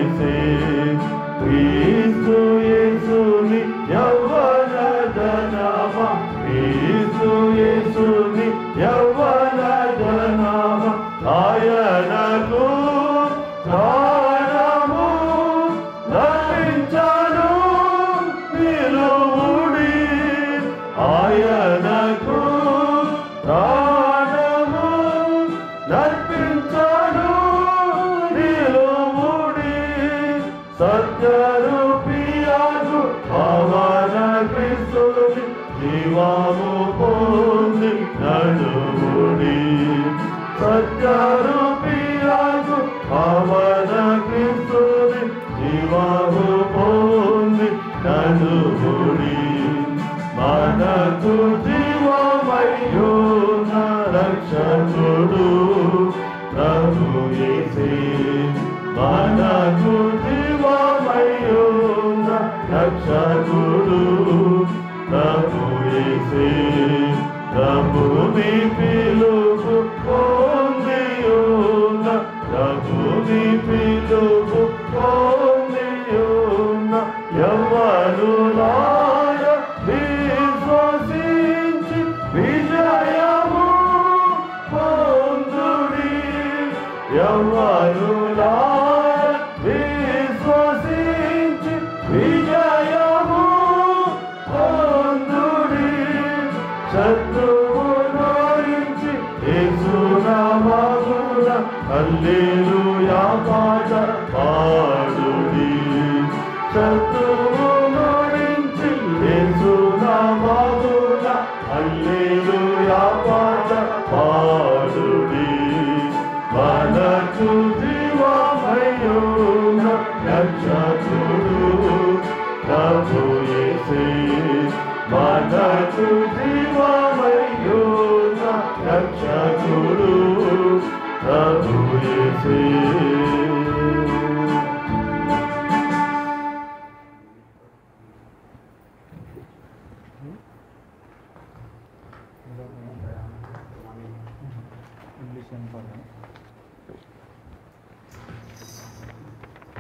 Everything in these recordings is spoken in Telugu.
యేసే క్రీస్తు యేసుని యవ్వన జనమ క్రీస్తు యేసుని యవ్వన జనమ ఆయనకు ప్రాణము నర్పించను నిలువుడి ఆయనకు ప్రాణము నర్పించను నిలువుడి సత్యరూపియాగు పవన క్రీస్తుని జీవము పొంది నడువుడి సత్యరూపియాగు పవన క్రీస్తుని జీవము పొంది నడువుడి మనకు జీవమయ్యున్న రక్షకుడు ప్రభు యేసే మనకు జీవమయ్యున్న రక్షకుడు ప్రభు యేసే ప్రభుని పిలుపు పొందియున్న ప్రభుని పిలుపు పొందియున్న యవ్వనులార విశ్వసించి విజయము పొందుడి యవ్వనులార విశ్వసించి విజయము పొందుడి శత్రువు నోరించి యేసునామమున హల్లెలూయా పాట పాడుడి శత్రువు నోరించి యేసునామమున హల్లెలూయా పాట పాడుడి మనకు జీవమయ్యున్న రక్షకుడు ప్రభు యేసే మనకు జీవమయ్యున్న రక్షకుడు ప్రభు యేసే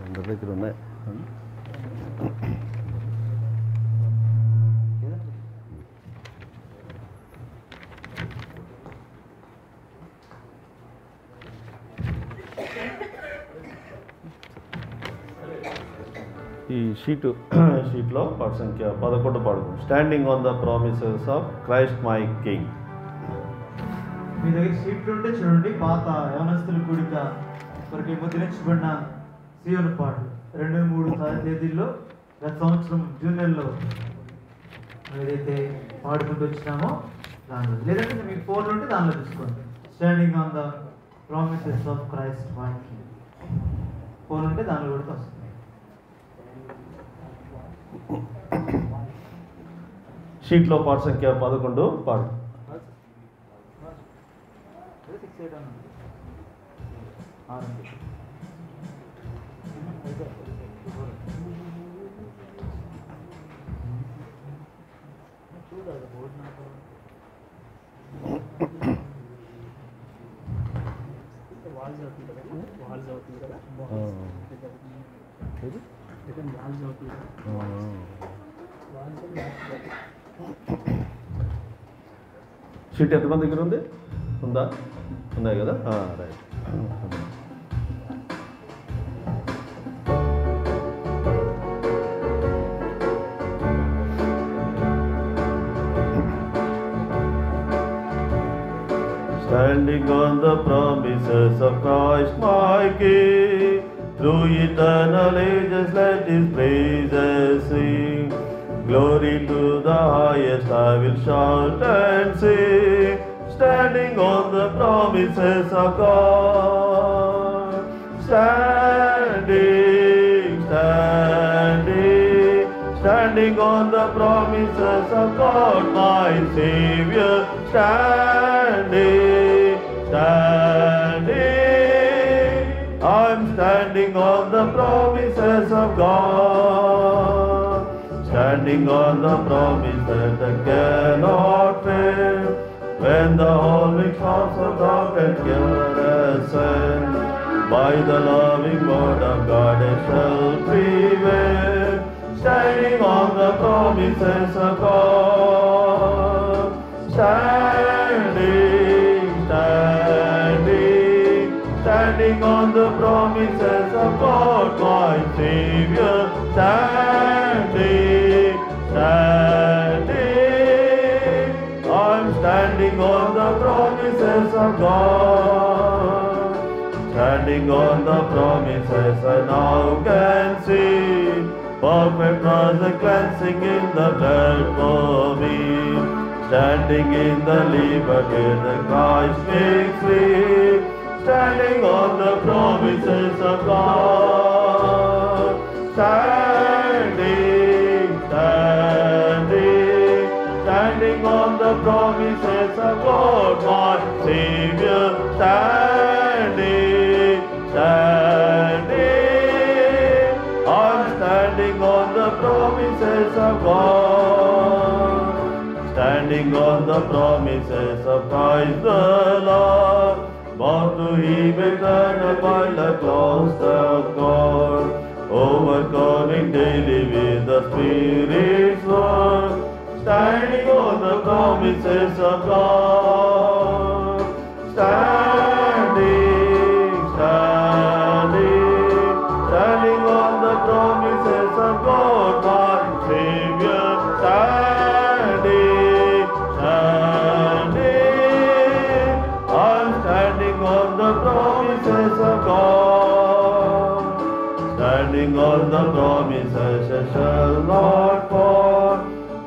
అందరి దగ్గర ఉన్నాయి ఈ షీట్లో పాట సంఖ్య 11 పాడుకుంటాం. Standing on the promises of Christ my king. మీ దగ్గర షీట్లు ఉంటే చూడండి. పాత యవనస్తుల కూడిక కొరకు ముద్రించబడిన సీయోను పాటలు 2-3 తేదీల్లో గత సంవత్సరం జూనియర్లో ఏదైతే పాడుకుంటూ వచ్చినామో దానిలో, లేదంటే మీకు ఫోన్లు ఉంటే దానిలో తీసుకోండి. Standing on the promises of Christ my king phone ఉంటే దానిలో కూడా వస్తుంది. షీట్లో పాట సంఖ్య 11 పాడు. షీట్ ఎంతమంది దగ్గర ఉంది? ఉన్నాయి కదా, right. Standing on the promises of Christ my King, through eternal ages let His praises sing. Glory to the highest I will shout and sing, standing on the promises of God. Standing on the promises of God, my Savior, standing. I'm standing on the promises of God, standing on the promises that cannot fail. When the whole storms of dark and care ascend, by the loving word of God it shall prevail, standing on the promises of God. Standing on the promises of God, my Savior. Standing. I'm standing on the promises of God. Standing on the promises I now can see. Perfect was the cleansing in the blood for me. Standing in the liberty that Christ makes free. Standing on the promises of God. Standing on the promises of God, my Savior. Standing. I'm standing on the promises of God. Standing on the promises of Christ the Lord. Bound to Him eternal by the clouds of God. Overcoming daily with the Spirit's word. Standing on the promises of God. Standing on the promises of God, my Savior. I'm standing on the promises of God. Standing on the promises I shall not fall.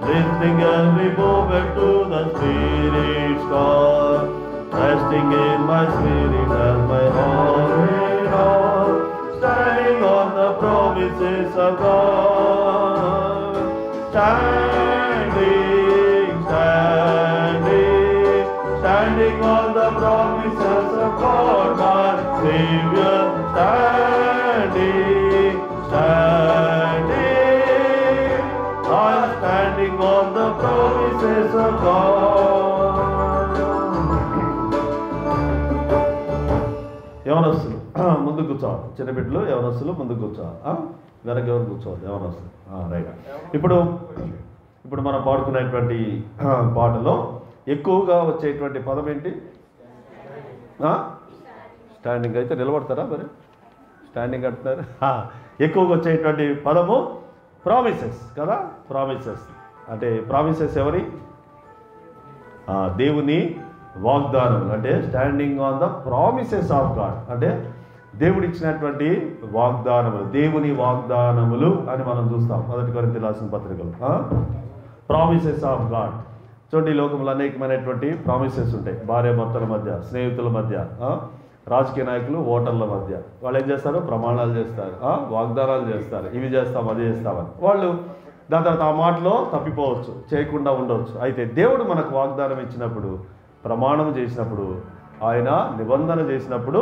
Listening every moment to the Spirit's call. Resting in my spirit as my all in all. Standing on the promises of God. Standing on the promises of God, my Savior. I'm standing on the promises of God. యవనస్తులు ముందు కూర్చోవాలి. చిన్న బిడ్డలు యవనస్తులు ముందు కూర్చోవాలి. వెనక ఎవరు కూర్చోవాలి? యవనస్తులు. రైట్. ఇప్పుడు మనం పాడుకునేటువంటి పాటలో ఎక్కువగా వచ్చేటువంటి పదం ఏంటి? స్టాండింగ్. అయితే నిలబడతారా మరి? స్టాండింగ్ అంటున్నారు. ఎక్కువగా వచ్చేటువంటి పదము ప్రామిసెస్ కదా. ప్రామిసెస్ అంటే ప్రామిసెస్ ఎవరి? దేవుని వాగ్దానములు. అంటే standing on the promises of God అంటే దేవుడు ఇచ్చినటువంటి వాగ్దానములు, దేవుని వాగ్దానములు అని మనం చూస్తాం 1 కొరింథీయులకు రాసిన పత్రికలో. Promises of God. చూడండి, ఈ లోకంలో అనేకమైనటువంటి ప్రామిసెస్ ఉంటాయి. భార్య భర్తల మధ్య, స్నేహితుల మధ్య, రాజకీయ నాయకులు, ఓటర్ల మధ్య. వాళ్ళు ఏం చేస్తారు? ప్రమాణాలు చేస్తారు, వాగ్దానాలు చేస్తారు, ఇవి చేస్తాం అది చేస్తామని. వాళ్ళు దాని తర్వాత ఆ మాటలో తప్పిపోవచ్చు, చేయకుండా ఉండవచ్చు. అయితే దేవుడు మనకు వాగ్దానం ఇచ్చినప్పుడు, ప్రమాణం చేసినప్పుడు, ఆయన నిబంధన చేసినప్పుడు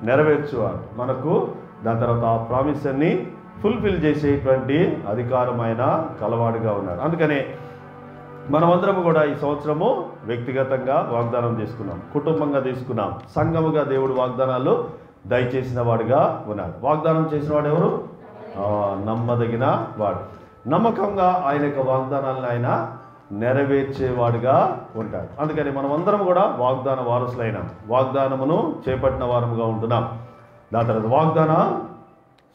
నెరవేర్చువాడు. మనకు దాని తర్వాత ఆ ప్రామిస్ అన్ని ఫుల్ఫిల్ చేసేటువంటి అధికారం ఆయన కలవాడుగా ఉన్నాడు. అందుకనే మనమందరం కూడా ఈ సంవత్సరము వ్యక్తిగతంగా వాగ్దానం చేసుకున్నాం, కుటుంబంగా తీసుకున్నాం, సంఘముగా దేవుడు వాగ్దానాలు దయచేసిన వాడుగా ఉన్నాడు. వాగ్దానం చేసిన వాడు ఎవరు? నమ్మదగిన వాడు. నమ్మకంగా ఆయన యొక్క వాగ్దానాలను ఆయన నెరవేర్చేవాడుగా ఉంటాడు. అందుకని మనమందరం కూడా వాగ్దాన వారసులైనాం, వాగ్దానమును చేపట్టిన వారముగా ఉంటున్నాం. దాని తర్వాత వాగ్దాన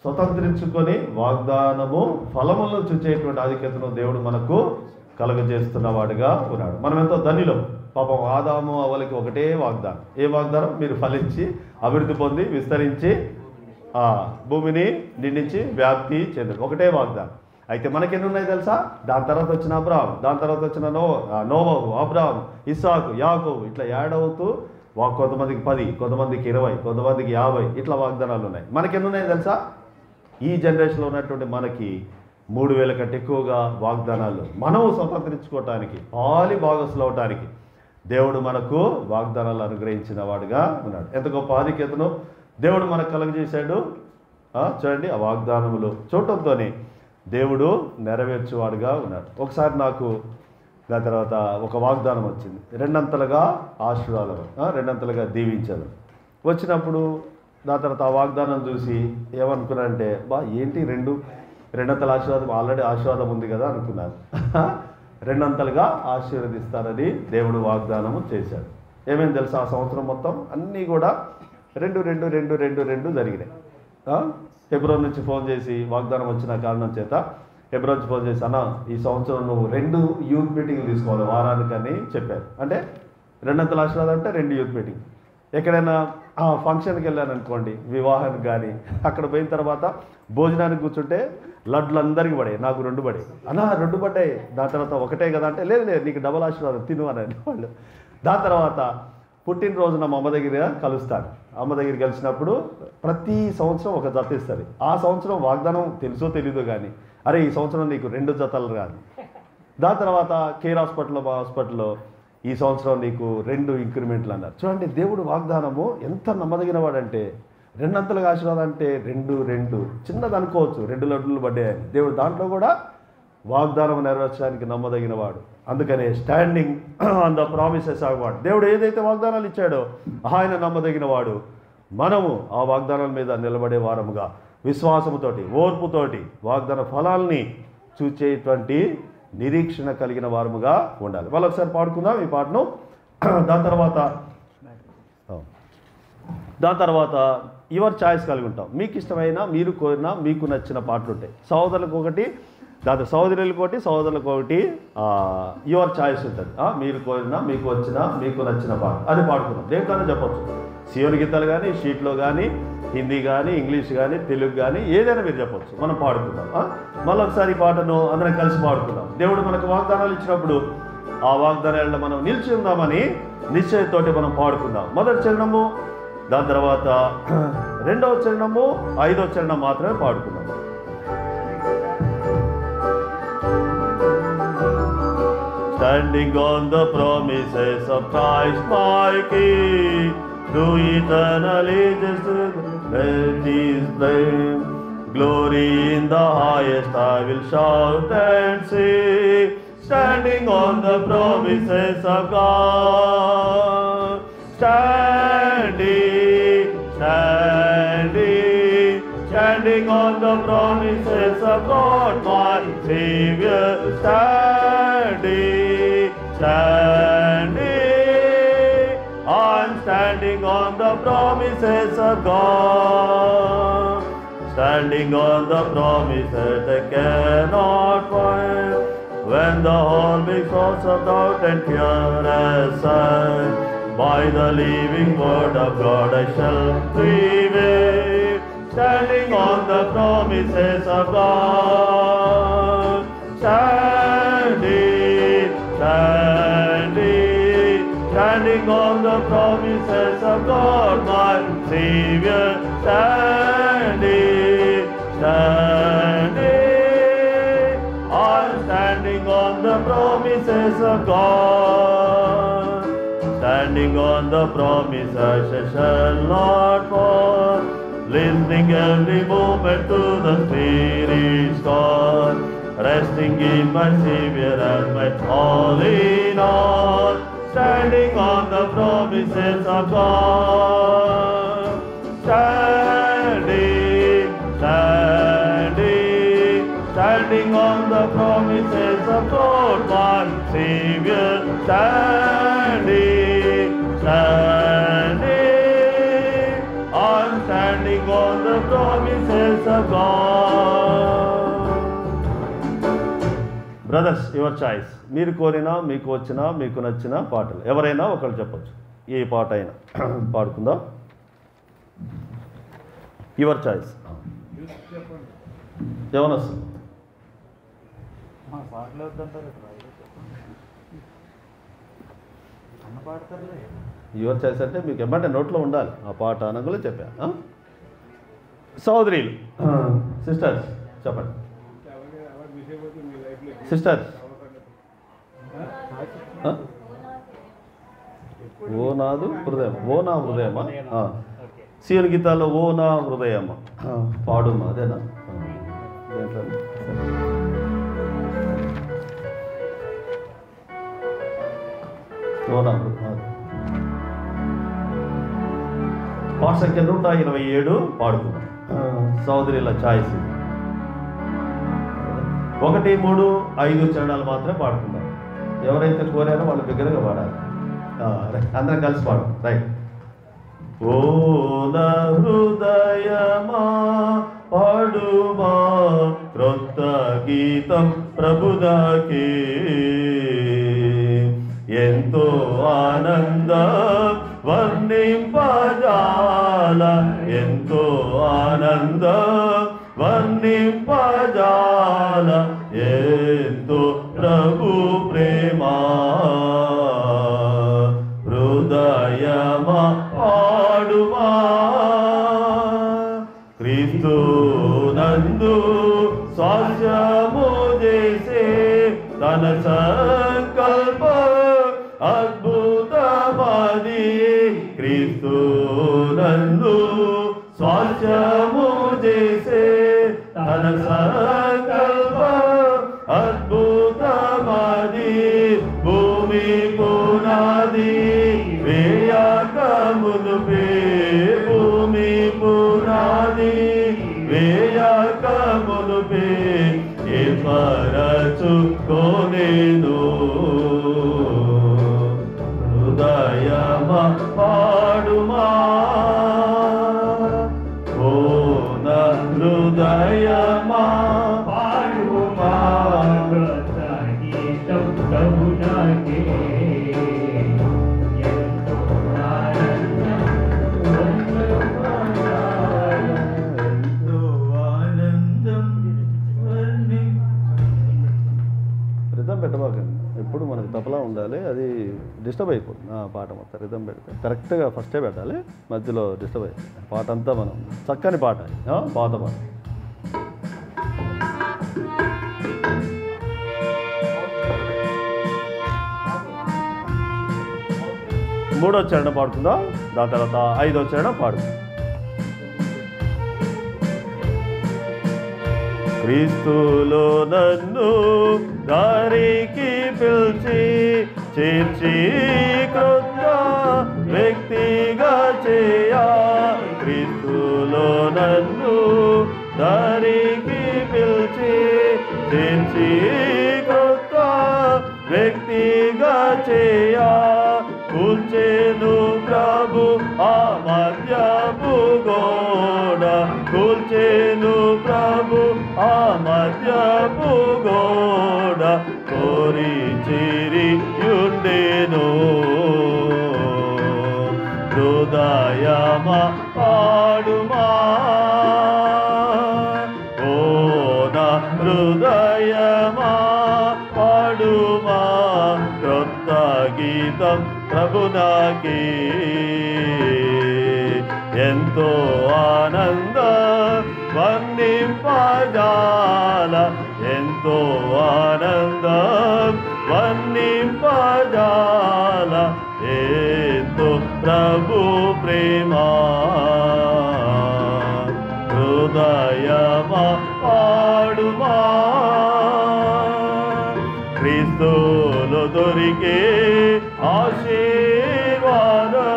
స్వతంత్రించుకొని వాగ్దానము ఫలములను చూచేటువంటి ఆధిక్యతను దేవుడు మనకు కలుగజేస్తున్నవాడుగా ఉన్నాడు. మనం ఎంతో ధనిలో. పాపం ఆదాము అవ్వలకి ఒకటే వాగ్దానం. ఏ వాగ్దానం? మీరు ఫలించి అభివృద్ధి పొంది విస్తరించి భూమిని నిండించి వ్యాప్తి చెందరు. ఒకటే వాగ్దానం. అయితే మనకెన్ని ఉన్నాయి తెలుసా? దాని తర్వాత వచ్చిన అబ్రాహాము, దాని తర్వాత వచ్చిన నోవహు, అబ్రాహాము, ఇస్సాకు, యాకోబు, ఇట్లా యాడ్ అవుతూ కొంతమందికి 10, కొంతమందికి 20, కొంతమందికి 50 ఇట్లా వాగ్దానాలు ఉన్నాయి. మనకెన్ని ఉన్నాయి తెలుసా? ఈ జనరేషన్లో ఉన్నటువంటి మనకి 3000 కంటే ఎక్కువగా వాగ్దానాలు మనము స్వతంత్రించుకోవటానికి, పాలి భాగస్సులు అవటానికి దేవుడు మనకు వాగ్దానాలు అనుగ్రహించిన వాడుగా ఉన్నాడు. ఎంత గొప్ప ఆధిక్యతను దేవుడు మనకు కలుగజేశాడు. చూడండి, ఆ వాగ్దానములు చూడటంతోనే దేవుడు నెరవేర్చేవాడుగా ఉన్నాడు. ఒకసారి నాకు దాని తర్వాత ఒక వాగ్దానం వచ్చింది, 2 అంతలుగా ఆశీర్వాదం, 2 అంతలుగా దీవించాను. వచ్చినప్పుడు దాని తర్వాత ఆ వాగ్దానం చూసి ఏమనుకున్నానంటే ఏంటి రెండంతల ఆశీర్వాదం, ఆల్రెడీ ఆశీర్వాదం ఉంది కదా అనుకున్నాను. రెండంతలుగా ఆశీర్వదిస్తానని దేవుడు వాగ్దానము చేశాడు. ఏమేమి తెలుసా, ఆ సంవత్సరం మొత్తం అన్నీ కూడా 2 జరిగినాయి. హెబ్రోన్ నుంచి ఫోన్ చేసి, వాగ్దానం వచ్చిన కారణం చేత హెబ్రోన్ నుంచి ఫోన్ చేసి, అన్న ఈ సంవత్సరం నువ్వు 2 యూత్ మీటింగ్లు తీసుకోవాలి వారానికని చెప్పారు. అంటే రెండంతల ఆశీర్వాదం అంటే 2 యూత్ మీటింగ్. ఎక్కడైనా ఫంక్షన్కి వెళ్ళాను అనుకోండి, వివాహానికి కానీ, అక్కడ పోయిన తర్వాత భోజనానికి కూర్చుంటే లడ్లు అందరికీ పడాయి, నాకు 2 పడాయి. అన్న 2 పడ్డాయి. దాని తర్వాత ఒకటే కదా అంటే, లేదు నీకు డబల్ ఆశీర్వాదం తిను అని వాళ్ళు. దాని తర్వాత పుట్టినరోజున మా అమ్మ దగ్గర కలుస్తాను. అమ్మ దగ్గర కలిసినప్పుడు ప్రతి సంవత్సరం ఒక జత ఇస్తుంది. ఆ సంవత్సరం వాగ్దానం తెలుసో తెలీదో కానీ, అరే ఈ సంవత్సరం నీకు 2 జతలు రాదు. దాని తర్వాత కేర్ హాస్పిటల్లో ఈ సంవత్సరం నీకు 2 ఇంక్రిమెంట్లు అన్నారు. చూడండి, దేవుడు వాగ్దానము ఎంత నమ్మదగిన వాడంటే, రెండంతలుగా ఆశీర్వాదం అంటే 2 చిన్నది అనుకోవచ్చు, 2 లడ్డులు పడ్డాయని. దేవుడు దాంట్లో కూడా వాగ్దానం నెరవేర్చడానికి నమ్మదగిన వాడు. అందుకనే standing on the promises of God. దేవుడు ఏదైతే వాగ్దానాలు ఇచ్చాడో ఆయన నమ్మదగిన వాడు. మనము ఆ వాగ్దానాల మీద నిలబడే వారముగా, విశ్వాసముతోటి, ఓర్పుతోటి వాగ్దాన ఫలాల్ని చూచేటువంటి నిరీక్షణ కలిగిన వారముగా ఉండాలి. వాళ్ళు ఒకసారి పాడుకుందాం ఈ పాటను. దాని తర్వాత యువర్ చాయిస్ కలిగి ఉంటాం. మీకు ఇష్టమైన, మీరు కోరిన, మీకు నచ్చిన పాటలు ఉంటాయి. సహోదరులకు ఒకటి, దాని సహోదరులకు ఒకటి, సహోదరులకు ఒకటి యువర్ చాయిస్ ఉంటుంది. మీరు కోరిన, మీకు వచ్చిన, మీకు నచ్చిన పాట అది పాడుకుందాం. దేనికైనా చెప్పచ్చు. సియోని గీతాలు కానీ, షీట్లో కానీ, హిందీ కానీ, ఇంగ్లీష్ కానీ, తెలుగు కానీ, ఏదైనా మీరు చెప్పచ్చు. మనం పాడుకుందాం. మళ్ళీ ఒకసారి ఈ పాటను అందరం కలిసి పాడుకుందాం. దేవుడు మనకు వాగ్దానాలు ఇచ్చినప్పుడు ఆ వాగ్దానాల్లో మనం నిలిచి ఉందామని నిశ్చయంతోటి మనం పాడుకుందాం. మొదటి చరణము, దాని తర్వాత 2వ చరణము, 5వ చరణం మాత్రమే పాడుకుందాం. Standing on the promises of Christ my King, through eternal ages let His flame. Glory in the highest I will shout and sing, standing on the promises of God. Standing on the promises of God, my Savior. I'm standing on the promises of God. Standing on the promises I cannot find, when the whole big source of doubt and fear aside. By the living word of God I shall prevail, standing on the promises of God. Standing on the promises of God, my Savior. I'm standing on the promises of God. Standing on the promises I shall not fall, listening every moment to the Spirit's call, resting in my Savior as my all in all. Standing on the promises of God. Standing on the promises of God, my Savior. I'm standing on the promises of God. Brothers, your choice. మీరు కోరినా, మీకు వచ్చిన, మీకు నచ్చిన పాటలు ఎవరైనా ఒకళ్ళు చెప్పచ్చు. ఏ పాట అయినా పాడుకుందాం. Your choice. ఏమన్నా వస్తుంది? యువర్ చాయిస్ అంటే మీకు ఏమంటే నోట్లో ఉండాలి ఆ పాట అనగా చెప్పా. సోదరీలు, సిస్టర్స్ చెప్పండి. సిస్టర్, ఓ నాదు హృదయం, ఓ నా హృదయమా? సియోని గీతాల్లో ఓ నా హృదయమా పాడుమా, అదేనా? ఓ నా పాట సంఖ్య 127 పాడుకుందాం. సోదరిల చాయిస్ 1, 3, 5 చరణాలు మాత్రమే పాడుకుందాం. ఎవరైతే కోరారో వాళ్ళు బిగ్గరగా పాడాలి. అందరం కలిసి పాడు. రైట్. ఓ నా హృదయమా పాడుమా క్రొత్త గీతం ప్రభుదాకే, ఎంతో ఆనందం వర్ణింపజాల, ఎంతో ఆనందం వర్ణింపజాల, ఎంతో ప్రభు ప్రేమ. హృదయమా పాడుమా క్రీస్తు నందు స్వాస్యము చేసే తన సంకల్ప అద్భుతమది. క్రీస్తు నందు స్వాస్యము చేసే తన సంకల్ప అద్భుతమది. భూమి పునాది వేయక మునుపే, భూమి పునాది వేయక మునుపే ఏర్పరచుకొనెను. హృదయమా పాడుమా ఓ నా హృదయమా పాడుమా గీతం ప్రభునాకే, ఎంతో ఆనందం రిథం పెట్టబాకండి. ఎప్పుడు మనకు తపలా ఉండాలి, అది డిస్టర్బ్ అయిపోతుంది. పాట మొత్తం రిథం పెడితే కరెక్ట్గా ఫస్టే పెట్టాలి, మధ్యలో డిస్టర్బ్ అయిపోతుంది. పాట అంతా మనం చక్కని పాట, పాత పాట. మూడో చరణం పాడుకుందాం, దాని తర్వాత 5వ చరణం పాడుకుందాం. క్రీస్తులో నన్ను దారికి పిలిచి చేర్చి క్రొత్త వ్యక్తిగా చేయా. క్రీస్తులో నన్ను దారికి పిలిచి చేర్చి క్రొత్త వ్యక్తిగా చేయా. కూల్చేను ప్రభు ఆ మధ్యపు గోడ, కూల్చేను ప్రభు ఆ మధ్యపు గోడ, కోరి చిరియుండెను. హృదయమా పాడుమా ఓ నా హృదయమా పాడుమా క్రొత్త గీతం ప్రభునాకే, ఎంతో ఆనందం వర్ణింపజాల, ఎంతో ఆనందం వర్ణింపజాల, ఎంతో ప్రభు ప్రేమ. హృదయమా పాడుమా క్రీస్తులో దొరికే ఆశీర్వాదం,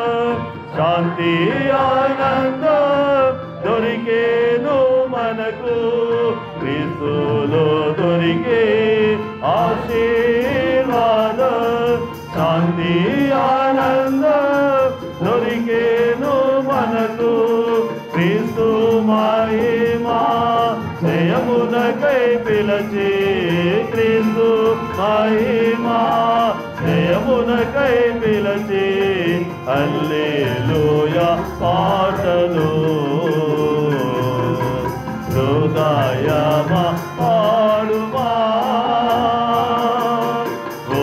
శాంతి ఆనందం దొరికేను మనకు. క్రీస్తులో దొరికే ఆశీర్వాదం, శాంతి ఆనందం దొరికేను మనకు. క్రీస్తు మహిమా జయమునకై పిలచి, క్రీస్తు మహిమా జయమునకై పిలచి, హల్లెలూయా పాటలు. హృదయమా పాడుమా ఓ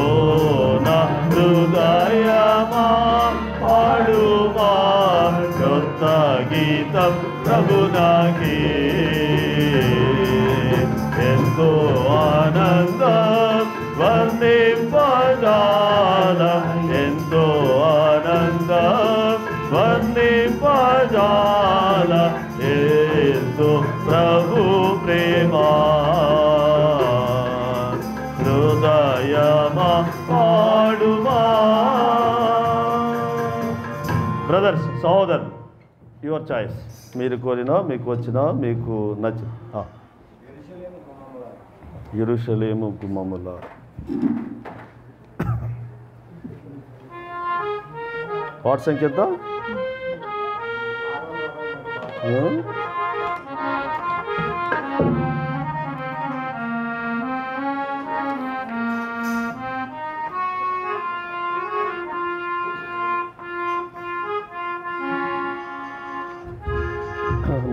నా హృదయమా పాడుమా క్రొత్త గీతం ప్రభునాకే, ఎంతో ఆనందం వర్ణింపజాల, ఎంతో ఆనందం వర్ణింపజాల, ఎంతో ప్రభు ప్రేమ. హృదయమా పాడుమా. బ్రదర్స్, సహోదరులు, యువర్ చాయిస్. మీరు కోరినా, మీకు వచ్చినా, మీకు నచ్చి యెరూషలేము గుమ్మముల. వాట్ సంఖ్య ఎంత?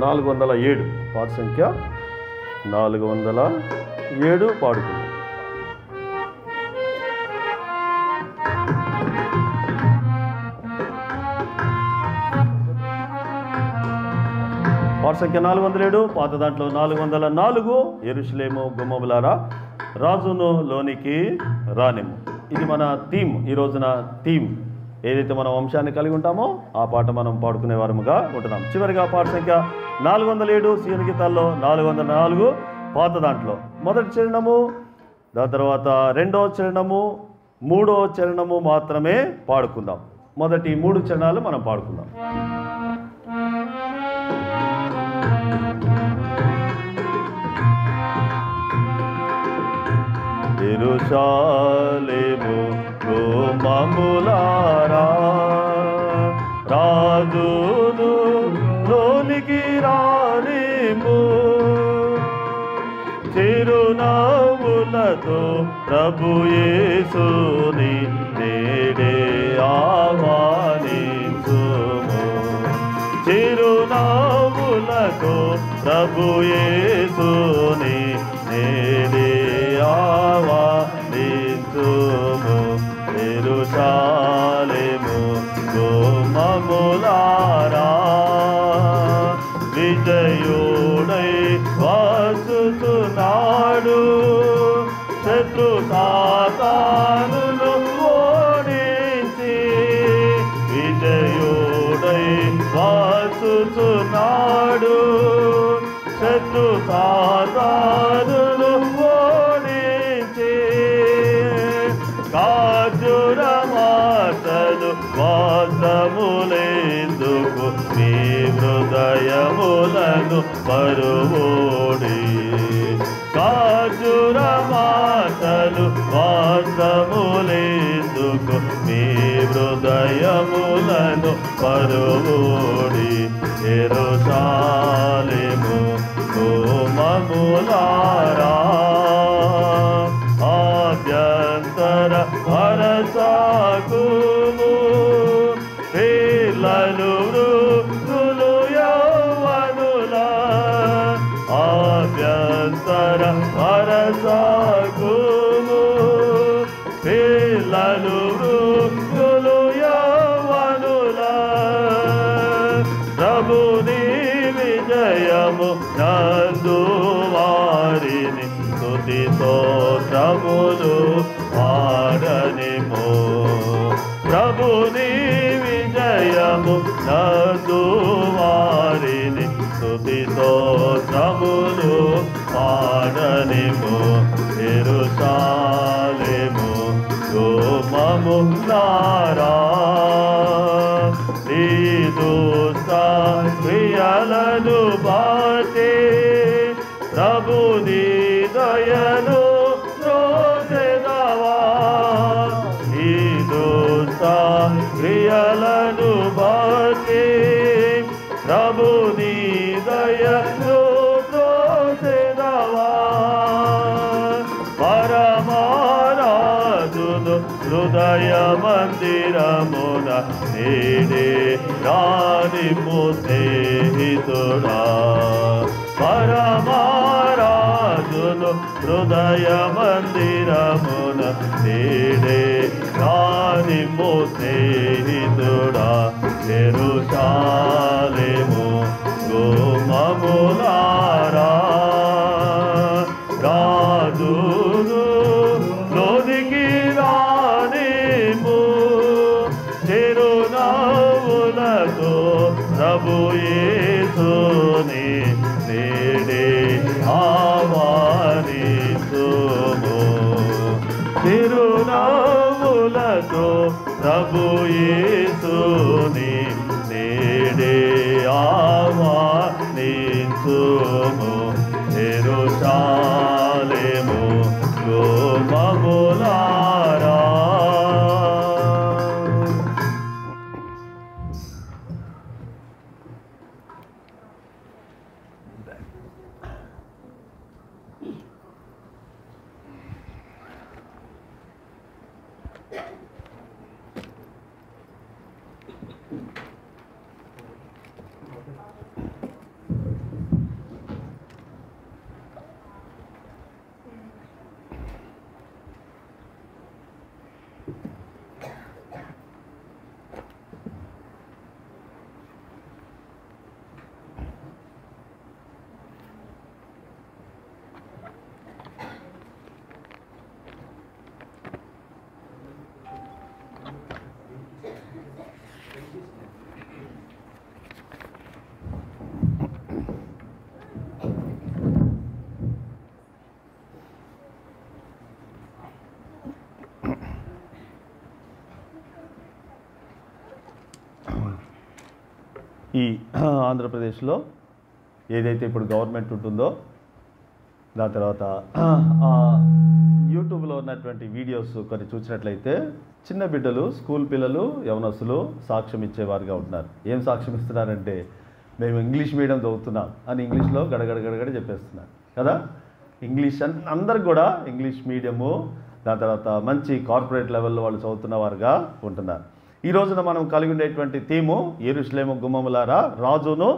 407. పాట సంఖ్య 407 పాడుకుందాం. పాట సంఖ్య 407. పాత దాంట్లో 404. యెరూషలేము గుమ్మములారా రాజును లోనికి రానిము. ఇది మన థీమ్, ఈ రోజున థీమ్. ఏదైతే మనం వంశాన్ని కలిగి ఉంటామో ఆ పాట మనం పాడుకునే వారముగా ఉంటున్నాం. చివరిగా పాట సంఖ్య 407 సీఎన్ గీతాల్లో 404 పాత దాంట్లో మొదటి చరణము, దాని తర్వాత రెండవ చరణము, మూడవ చరణము మాత్రమే పాడుకుందాం. మొదటి 3 చరణాలు మనం పాడుకుందాం. యెరూషలేము గుమ్మములారా రాజును లోనికి రానిము. చిరునవ్వులతో ప్రభు యేసుని నేడే ఆహ్వానించుము. చిరునవ్వులతో ప్రభు యేసుని నేడే ఆహ్వానించుము. యెరూషలేము గుమ్మములారా విజయుడై వాసుచున్నాడు. శత్రు సాతానును ఓడించి విజయుడై వాసుచున్నాడు. శత్రు సాతానును ఓడించి కాజురమాసలు వాసములేందుకు మీ హృదయములను పరువోడి. కాజురమాసలు వాసములేందుకు మీ హృదయములను పరువోడి. యెరూషలేము గుమ్మములారా ఆభ్యంతర అరసాకుము. పిల్లలు వృద్ధులు యౌవనుల ఆభ్యంతర అరసాకుము. పిల్లలు వృద్ధులు యౌవనుల ప్రభుని విజయము నందు వారిని స్తుతి స్తోత్రములు పాడనిము. ప్రభుని విజయము నందు వారిని స్తుతి స్తోత్రములు పాడనిము. యెరూషలేము గుమ్మములారా నీ దుష్ట క్రియలను బాటి ప్రభుని దయను త్రోసెదవా. నీ దుష్ట క్రియలను బాటి ప్రభుని దయను త్రోసెదవా. పరమారాధును హృదయ మందిరమున నేడే రానిము స్నేహితుడా. పరమారాధును హృదయ మందిరమున నేడే రానిము స్నేహితుడా. యెరూషలేము గుమ్మములారా రాజును లోనికి రానిము. చిరునవ్వులతో ప్రభు యేసుని నేడే ఆహ్వానించుము. చిరునవ్వులతో ప్రభు యేసుని నేడే ఈ ఆంధ్రప్రదేశ్లో ఏదైతే ఇప్పుడు గవర్నమెంట్ ఉంటుందో దాని తర్వాత యూట్యూబ్లో ఉన్నటువంటి వీడియోస్ కొన్ని చూసినట్లయితే చిన్న బిడ్డలు, స్కూల్ పిల్లలు, యవనస్తులు సాక్ష్యం ఇచ్చేవారుగా ఉంటున్నారు. ఏం సాక్ష్యం ఇస్తున్నారంటే మేము ఇంగ్లీష్ మీడియం చదువుతున్నాం అని ఇంగ్లీష్లో గడగడ చెప్పేస్తున్నారు కదా. ఇంగ్లీష్ అందరికి కూడా ఇంగ్లీష్ మీడియము, దాని తర్వాత మంచి కార్పొరేట్ లెవెల్లో వాళ్ళు చదువుతున్న వారుగా ఉంటున్నారు. ఈ రోజున మనం కలిగి ఉండేటువంటి థీము యెరూషలేము గుమ్మములారా రాజును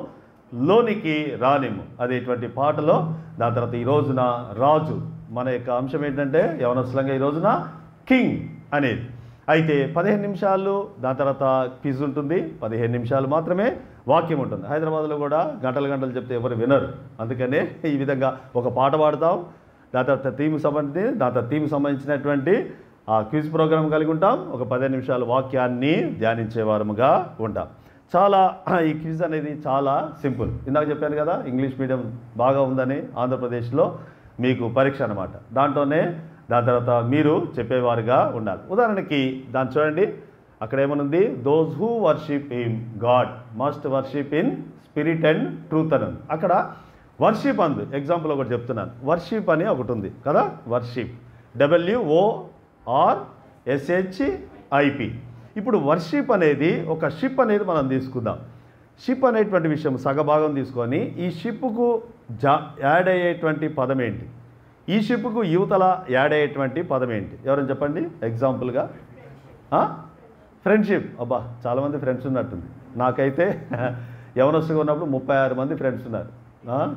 లోనికి రానిము అనేటువంటి పాటలో. దాని తర్వాత ఈ రోజున రాజు మన యొక్క అంశం ఏంటంటే యవనస్తులంగా ఈ రోజున కింగ్ అనేది. అయితే 15 నిమిషాలు దాని తర్వాత క్విజ్ ఉంటుంది, 15 నిమిషాలు మాత్రమే వాక్యం ఉంటుంది. హైదరాబాద్లో కూడా గంటలు చెప్తే ఎవరు వినరు. అందుకనే ఈ విధంగా ఒక పాట పాడతాం, దాని తర్వాత థీమ్ సంబంధించినటువంటి ఆ క్విజ్ ప్రోగ్రాం కలిగి ఉంటాం. ఒక 15 నిమిషాలు వాక్యాన్ని ధ్యానించేవారముగా ఉంటాం. చాలా ఈ క్విజ్ అనేది చాలా సింపుల్. ఇందాక చెప్పాను కదా ఇంగ్లీష్ మీడియం బాగా ఉందని ఆంధ్రప్రదేశ్లో మీకు పరీక్ష అన్నమాట. దాంట్లోనే దాని తర్వాత మీరు చెప్పేవారుగా ఉండాలి. ఉదాహరణకి దాన్ని చూడండి, అక్కడ ఏమనుంది, those who worship in God must worship in spirit and truth అని ఉంది. అక్కడ వర్షిప్ అందు ఎగ్జాంపుల్ ఒకటి చెప్తున్నాను. వర్షిప్ అని ఒకటి ఉంది కదా, వర్షిప్ WORSHIP. ఇప్పుడు వర్షిప్ అనేది ఒక షిప్ అనేది మనం తీసుకుందాం. షిప్ అనేటువంటి విషయం సగభాగం తీసుకొని ఈ షిప్కు యాడ్ అయ్యేటువంటి పదం ఏంటి, ఈ షిప్కు యువతల యాడ్ అయ్యేటువంటి పదం ఏంటి, ఎవరైనా చెప్పండి. ఎగ్జాంపుల్గా ఫ్రెండ్షిప్. అబ్బా చాలామంది ఫ్రెండ్స్ ఉన్నట్టుంది. నాకైతే యవనస్తుగా ఉన్నప్పుడు 36 మంది ఫ్రెండ్స్ ఉన్నారు.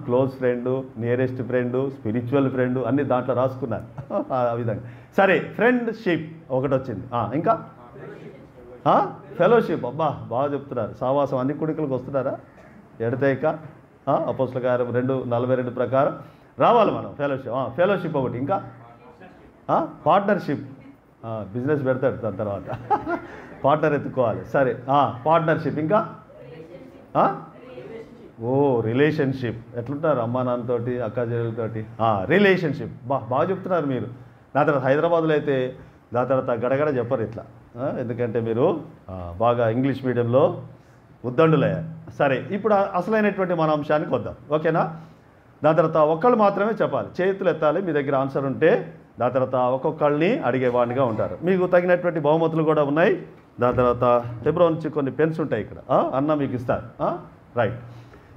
Close friend, nearest friend, spiritual friend అన్నీ దాంట్లో రాసుకున్నారు. ఆ విధంగా సరే ఫ్రెండ్షిప్ ఒకటి వచ్చింది. ఇంకా ఫెలోషిప్. అబ్బా బాగా చెప్తున్నారు. సావాసం అన్ని కుడికలకు వస్తున్నారా? ఎడతేక అపోస్తల కార్యం 2:42 ప్రకారం రావాలి మనం. ఫెలోషిప్ ఒకటి. ఇంకా పార్ట్నర్షిప్. బిజినెస్ పెడతాడు దాని తర్వాత పార్ట్నర్ ఎత్తుకోవాలి. సరే పార్ట్నర్షిప్. ఇంకా రిలేషన్షిప్. ఎట్లుంటారు అమ్మా నాన్నతోటి, అక్క చెల్లెలతోటి రిలేషన్షిప్. బాగా చెప్తున్నారు మీరు. దాని తర్వాత హైదరాబాద్లో అయితే దాని తర్వాత గడగడ చెప్పరు ఇట్లా, ఎందుకంటే మీరు బాగా ఇంగ్లీష్ మీడియంలో ఉద్దండులయ్యారు. సరే ఇప్పుడు అసలైనటువంటి మన అంశానికి వద్దాం, ఓకేనా. దాని తర్వాత ఒక్కళ్ళు మాత్రమే చెప్పాలి, చేతులు ఎత్తాలి. మీ దగ్గర ఆన్సర్ ఉంటే దాని తర్వాత ఒక్కొక్కళ్ళని అడిగేవాడిగా ఉంటారు. మీకు తగినటువంటి బహుమతులు కూడా ఉన్నాయి. దాని తర్వాత హెబ్రో నుంచి కొన్ని పెన్స్ ఉంటాయి ఇక్కడ, అన్న మీకు ఇస్తారు. రైట్.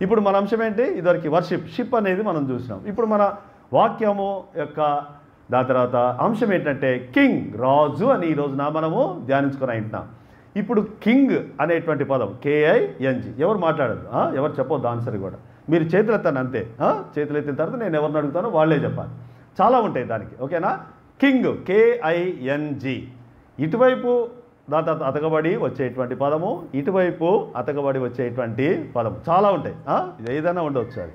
ఇప్పుడు మన అంశం ఏంటి, ఇదివరకు వర్షిప్, షిప్ అనేది మనం చూసినాం. ఇప్పుడు మన వాక్యము యొక్క దాని తర్వాత అంశం ఏంటంటే కింగ్, రాజు అని ఈ రోజున మనము ధ్యానించుకొని వింటున్నాం. ఇప్పుడు కింగ్ అనేటువంటి పదం KING. ఎవరు మాట్లాడదు, ఎవరు చెప్పొద్దు ఆన్సర్ కూడా. మీరు చేతులు ఎత్తాను అంతే. చేతులు ఎత్తిన తర్వాత నేను ఎవరిని అడుగుతానో వాళ్ళే చెప్పాలి. చాలా ఉంటాయి దానికి, ఓకేనా. King KING. ఇటువైపు దాని తర్వాత అతకబడి వచ్చేటువంటి పదము, ఇటువైపు అతకబడి వచ్చేటువంటి పదము చాలా ఉంటాయి. ఇది ఏదైనా ఉండవచ్చు అది.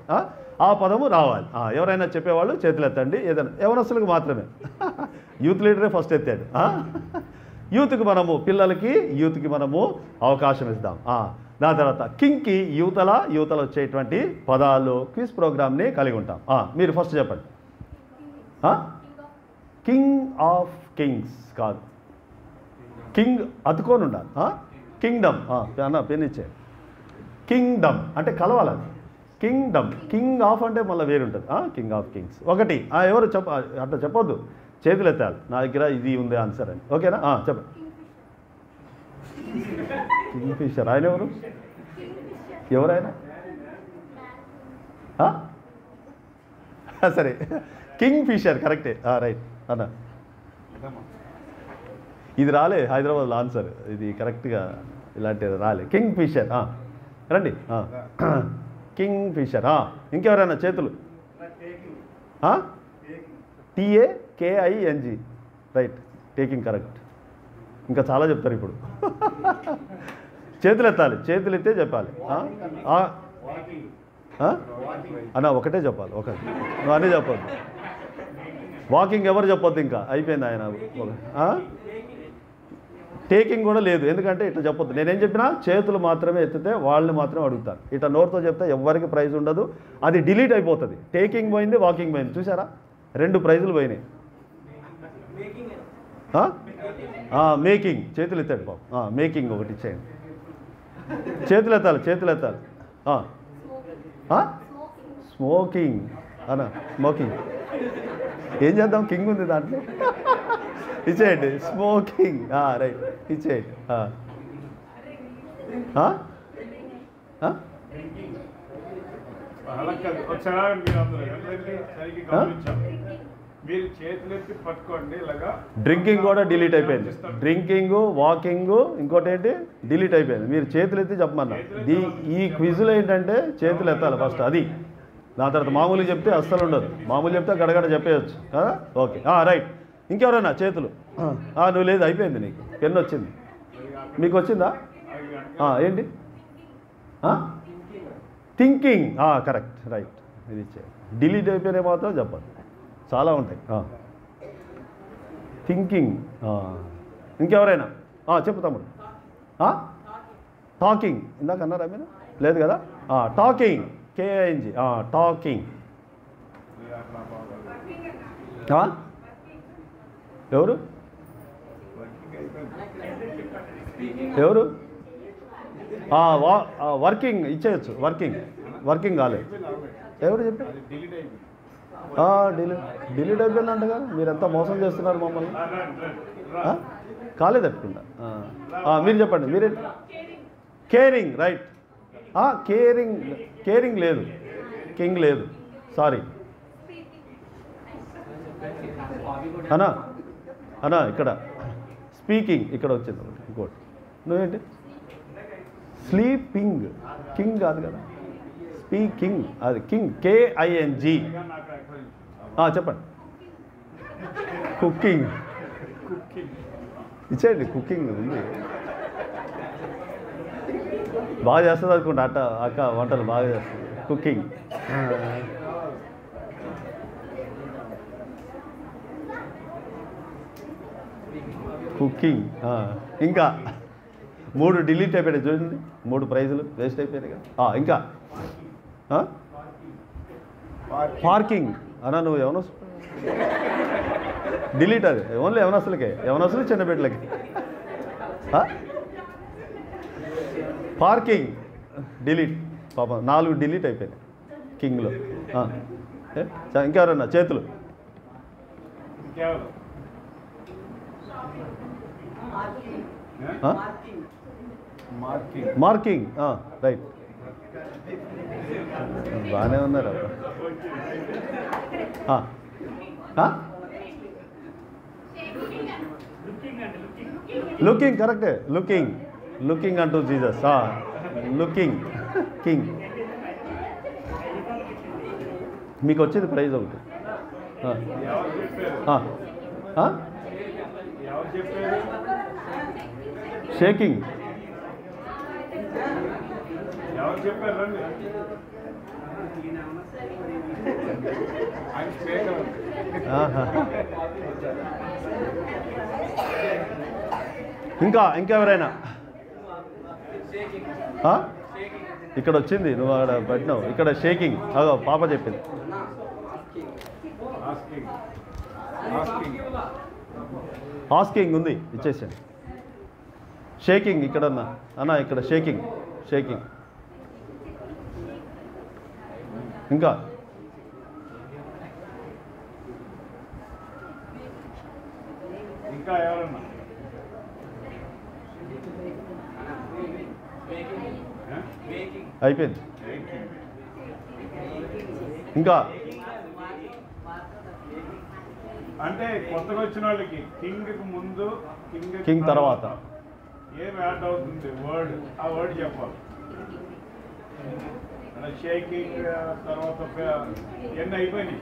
ఆ పదము రావాలి. ఎవరైనా చెప్పేవాళ్ళు చేతులు ఎత్తండి. ఏదైనా యవనస్తులకు మాత్రమే. యూత్ లీడరే ఫస్ట్ ఎత్తాడు. యూత్కి మనము, పిల్లలకి యూత్కి మనము అవకాశం ఇద్దాం. దాని తర్వాత కింగ్కి యువతల వచ్చేటువంటి పదాలు క్విజ్ ప్రోగ్రామ్ని కలిగి ఉంటాం. మీరు ఫస్ట్ చెప్పండి. కింగ్ ఆఫ్ కింగ్స్ కాదు, కింగ్ అతుకొని ఉండాలి. కింగ్డమ్ అన్న పెన్ ఇచ్చే. కింగ్డమ్ అంటే కలవాలి. కింగ్డమ్. కింగ్ ఆఫ్ అంటే మళ్ళీ వేరు ఉంటుంది. కింగ్ ఆఫ్ కింగ్స్ ఒకటి. ఎవరు అట్లా చెప్పొద్దు, చేతులు ఎత్తాలి. నా దగ్గర ఇది ఉంది ఆన్సర్ అని, ఓకేనా. చెప్పండి. Kingfisher. ఆయన ఎవరైనా సరే కింగ్ ఫిషర్ కరెక్టే. రైట్ అన్న. ఇది రాలే హైదరాబాద్లో ఆన్సర్, ఇది కరెక్ట్గా ఇలాంటిది రాలే. Kingfisher. రండి. Kingfisher. ఇంకెవరైనా చేతులు. TAKING. Right, taking correct. ఇంకా చాలా చెప్తారు ఇప్పుడు. చేతులు ఎత్తాలి, చేతులు ఎత్తే చెప్పాలి. అన్న ఒకటే చెప్పాలి, ఒకటి. నువ్వు అన్నీ చెప్పొద్దు. వాకింగ్ ఎవరు చెప్పొద్దు, ఇంకా అయిపోయింది ఆయన. టేకింగ్ కూడా లేదు, ఎందుకంటే ఇట్లా చెప్పొద్దు. నేనేం చెప్పినా చేతులు మాత్రమే ఎత్తితే వాళ్ళని మాత్రమే అడుగుతారు. ఇట్లా నోరుతో చెప్తే ఎవరికి ప్రైజ్ ఉండదు, అది డిలీట్ అయిపోతుంది. టేకింగ్ పోయింది, వాకింగ్ పోయింది. చూసారా, 2 ప్రైజులు పోయినాయి. మేకింగ్ చేతులు ఎత్తాడు బాబు. మేకింగ్ ఒకటి ఇచ్చేయండి. చేతులు ఎత్తాలి, చేతులు ఎత్తాలి. స్మోకింగ్ అనా, స్మోకింగ్ ఏం చేద్దాం, కింగ్ ఉంది దాంట్లో. ఇచ్చేయండి స్మోకింగ్. రైట్, ఇచ్చేయండి. మీరు చేతులెత్తి పట్టుకోండి ఇలాగా. డ్రింకింగ్ కూడా డిలీట్ అయిపోయింది. డ్రింకింగ్, వాకింగ్, ఇంకోటి ఏంటి డిలీట్ అయిపోయింది. మీరు చేతులు ఎత్తి చెప్పమన్నా. ఈ క్విజ్లో ఏంటంటే చేతులు ఎత్తాలి ఫస్ట్, అది. దాని తర్వాత మామూలుగా చెప్తే అస్సలు ఉండదు. మామూలు చెప్తే గడగడ చెప్పేయచ్చు కదా. Okay, right. ఇంకెవరైనా చేతులు? నువ్వు లేదు, అయిపోయింది. నీకు పెన్ను వచ్చింది. మీకు వచ్చిందా? ఏంటి? థింకింగ్. Correct, right. ఇది ఇచ్చే. డిలీట్ అయిపోయినాయి మాత్రం చెప్పాలి, చాలా ఉంటాయి. థింకింగ్. ఇంకెవరైనా? చెప్పు తమ్ముడు. టాకింగ్ ఇందాక అన్నారా మీరు? లేదు కదా. Talking, KING. టాకింగ్. ఎవరు ఎవరు? వర్కింగ్ ఇచ్చేయచ్చు. వర్కింగ్ కాలేదు. ఎవరు చెప్పారు? డిలీట్ అయిపోయిందంటగా. మీరెంత మోసం చేస్తున్నారు మమ్మల్ని. కాలేదట్టుకుండా. మీరు చెప్పండి. మీరే కేరింగ్. రైట్. కేరింగ్ లేదు, కింగ్ లేదు, సారీ అనా. ఇక్కడ స్పీకింగ్ ఇక్కడ వచ్చింది ఒకటి. ఇంకోటి నువ్వేంటి? స్లీపింగ్. కింగ్ కాదు కదా, స్పీకింగ్. అది కింగ్, KING. చెప్పండి. కుకింగ్ ఇచ్చేయండి. కుకింగ్ ఉంది. బాగా చేస్తుంది అనుకుంటా అక్క వంటలు బాగా చేస్తుంది. కుకింగ్. కుకింగ్. ఇంకా 3 డిలీట్ అయిపోయాయి చూడండి. 3 ప్రైజులు వేస్ట్ అయిపోయాయి కదా. ఇంకా పార్కింగ్ అన్నా. నువ్వు ఏమన్నా డిలీట్. అది ఓన్లీ యవనస్తులు చిన్న బిడ్డలకి. Parking delete. పాపం 4 డిలీట్ అయిపోయినాయి కింగ్లో. ఇంకెవరన్నా చేతులు? మార్కింగ్. రైట్, బాగానే ఉన్నారు. లుకింగ్ కరెక్టే. లుకింగ్ అంటూ జీసస్. Looking, king. మీకు వచ్చింది ప్రైజ్ ఒకటి. షేకింగ్. ఇంకెవరైనా? ఇక్కడ వచ్చింది, నువ్వు అక్కడ పెట్టినావు. ఇక్కడ షేకింగ్. పాప చెప్పింది. ఆస్కింగ్ ఉంది, ఇచ్చేసాను. షేకింగ్ ఇక్కడ అన్నా. ఇక్కడ షేకింగ్. ఇంకా ఎవరన్నా? అయిపోయింది. ఇంకా అంటే కొత్తగా వచ్చిన వాళ్ళకి కింగ్ ముందు, కింగ్ తర్వాత ఏం యాడ్ అవుతుంది వర్డ్, ఆ వర్డ్ చెప్పాలి. షేకింగ్ తర్వాత ఎన్ని అయిపోయినాయి,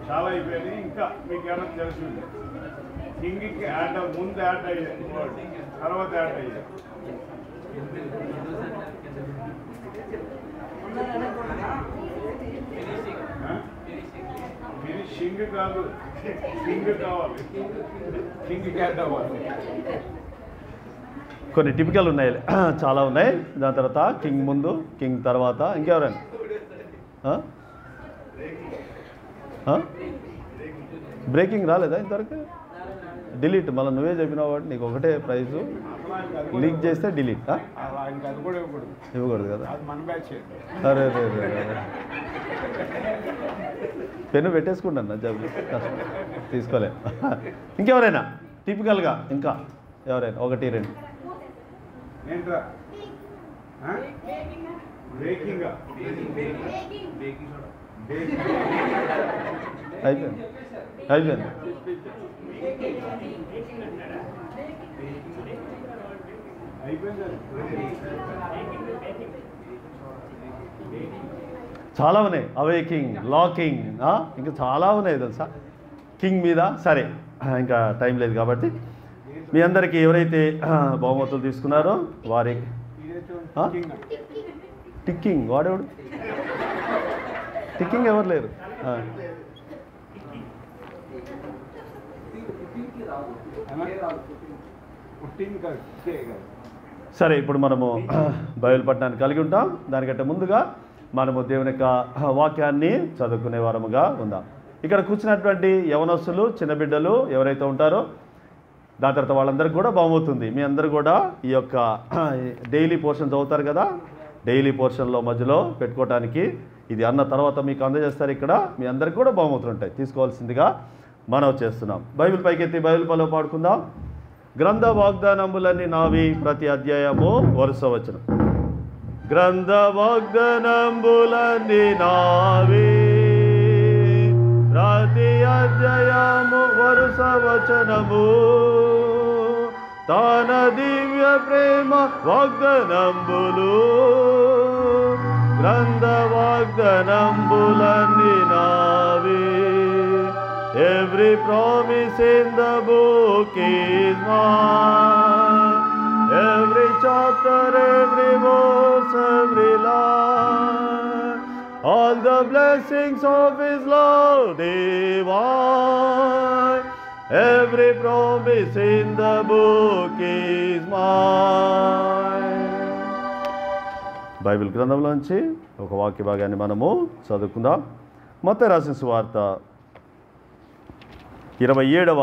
చాలా అయిపోయినాయి. ఇంకా మీకు ఏమైనా తెలిసింది? కింగ్కి యాడ్ ముందు యాడ్ అయ్యేది వర్డ్, తర్వాత యాడ్ అయ్యేది. ఫినిషింగ్ కాదు, కింగ్ కావాలి. కింగ్ యాడ్ అవ్వాలి. కొన్ని టిపికల్ ఉన్నాయి, చాలా ఉన్నాయి. దాని తర్వాత కింగ్ ముందు, కింగ్ తర్వాత. ఇంకెవరైనా? బ్రేకింగ్ రాలేదా ఇంతవరకు? డిలీట్. మళ్ళీ నువ్వే చెప్పినావు కాబట్టి నీకు ఒకటే ప్రైజు. ఆయనకి అది కూడా లీక్ చేస్తే డిలీట్ ఆయనకి అది కూడా ఇవ్వకూడదు. ఇవ్వకూడదు కదా. అది మన బ్యాచ్. అరే అరే అరే అరే పెన్ను పెట్టేసుకుంటాను జబ్బు కష్టం తీసుకోలే. ఇంకెవరైనా టిపికల్గా ఇంకా ఎవరైనా 1 2 ఏంట్రా బ్రేకింగ్ అయిపోయింది అయిపోయింది. చాలా ఉన్నాయి. అవేకింగ్, లాకింగ్, ఇంకా చాలా ఉన్నాయి తెలుసా కింగ్ మీద. సరే ఇంకా టైం లేదు కాబట్టి మీ అందరికీ ఎవరైతే బహుమతులు తీసుకున్నారో వారి టిక్కింగ్ వాడేవాడు టిక్కింగ్ ఎవరు లేరు. సరే ఇప్పుడు మనము బైబిల్ పట్టణాన్ని కలిగి ఉంటాం. దానికంటే ముందుగా మనము దేవుని యొక్క వాక్యాన్ని చదువుకునే వారముగా ఉందాం. ఇక్కడ కూర్చున్నటువంటి యవనస్తులు, చిన్న బిడ్డలు ఎవరైతే ఉంటారో దాని తర్వాత వాళ్ళందరికీ కూడా బాగుంటుంది. మీ అందరూ కూడా ఈ యొక్క డైలీ పోర్షన్ చదువుతారు కదా, డైలీ పోర్షన్లో మధ్యలో పెట్టుకోవడానికి ఇది అన్న తర్వాత మీకు అందజేస్తారు. ఇక్కడ మీ అందరికి కూడా బహుమతులు ఉంటాయి, తీసుకోవాల్సిందిగా మనం చేస్తున్నాం. బైబిల్ పైకెత్తి బైబిల్ పలో పాడుకుందాం. గ్రంథ వాగ్దానములన్నీ నావి, ప్రతి అధ్యాయము వరుస వచనం. గ్రంథ వాగ్దానములన్నీ నావి, ప్రతి అధ్యాయము వరుస వచనము. తాన దివ్య ప్రేమ వాగ్దానంబులు, గ్రంథ వాగ్దానంబులన్నీ నావి. Every promise in the book is mine. Every chapter, every verse, every line. All the blessings of His love divine. Every promise in the book is mine. Bible గ్రంథంలోంచి ఒక వాక్య భాగాన్ని మనము చదువుకుందాం. మత్తయి రాసిన సువార్త 27వ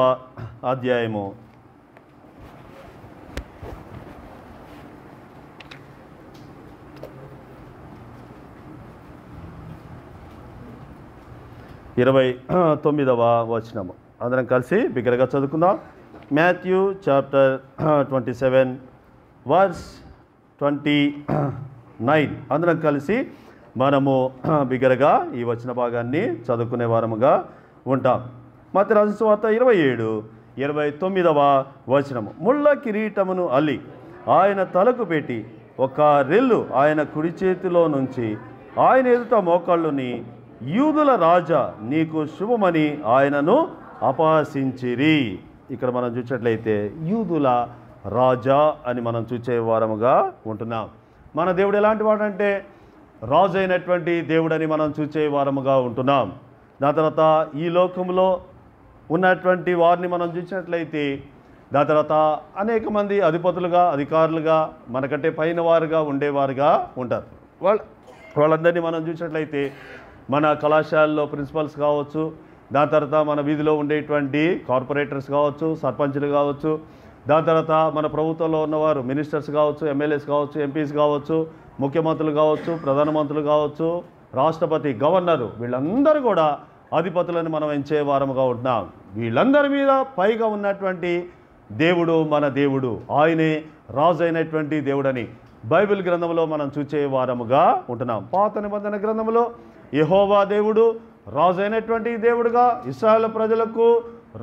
అధ్యాయము 29వ వచనము అందరం కలిసి బిగ్గరగా చదువుకుందాం. మాథ్యూ చాప్టర్ 27 వర్స్ 29 అందరం కలిసి మనము బిగ్గరగా ఈ వచన భాగాన్ని చదువుకునే వారముగా ఉంటాం. మత్తయి రాసిన సువార్త 27:29వ వచనము. ముళ్ళ కిరీటమును అల్లి ఆయన తలకు పెట్టి ఒక రెల్లు ఆయన కుడి చేతిలో నుంచి ఆయన ఎదుట మోకాళ్ళుని, యూదుల రాజా నీకు శుభమని ఆయనను అపహసించిరి. ఇక్కడ మనం చూసినట్లయితే యూదుల రాజా అని మనం చూసే వారముగా ఉంటున్నాం. మన దేవుడు ఎలాంటి వాడంటే రాజు అయినటువంటి దేవుడని మనం చూసే వారముగా ఉంటున్నాం. దాని తర్వాత ఈ లోకంలో ఉన్నటువంటి వారిని మనం చూసినట్లయితే దాని తర్వాత అనేక మంది అధిపతులుగా, అధికారులుగా, మనకంటే పైన వారుగా ఉండేవారుగా ఉంటారు. వాళ్ళందరినీ మనం చూసినట్లయితే మన కళాశాలలో ప్రిన్సిపల్స్ కావచ్చు, దాని తర్వాత మన వీధిలో ఉండేటువంటి కార్పొరేటర్స్ కావచ్చు, సర్పంచులు కావచ్చు, దాని తర్వాత మన ప్రభుత్వంలో ఉన్నవారు మినిస్టర్స్ కావచ్చు, ఎమ్మెల్యేస్ కావచ్చు, ఎంపీస్ కావచ్చు, ముఖ్యమంత్రులు కావచ్చు, ప్రధానమంత్రులు కావచ్చు, రాష్ట్రపతి, గవర్నరు, వీళ్ళందరూ కూడా అధిపతులను మనం ఎంచే వారముగా ఉంటున్నాం. వీళ్ళందరి మీద పైగా ఉన్నటువంటి దేవుడు మన దేవుడు, ఆయనే రాజు అయినటువంటి దేవుడని బైబిల్ గ్రంథంలో మనం చూసే వారముగా ఉంటున్నాం. పాత నిబంధన గ్రంథంలో యెహోవా దేవుడు రాజు అయినటువంటి దేవుడుగా ఇశ్రాయేలు ప్రజలకు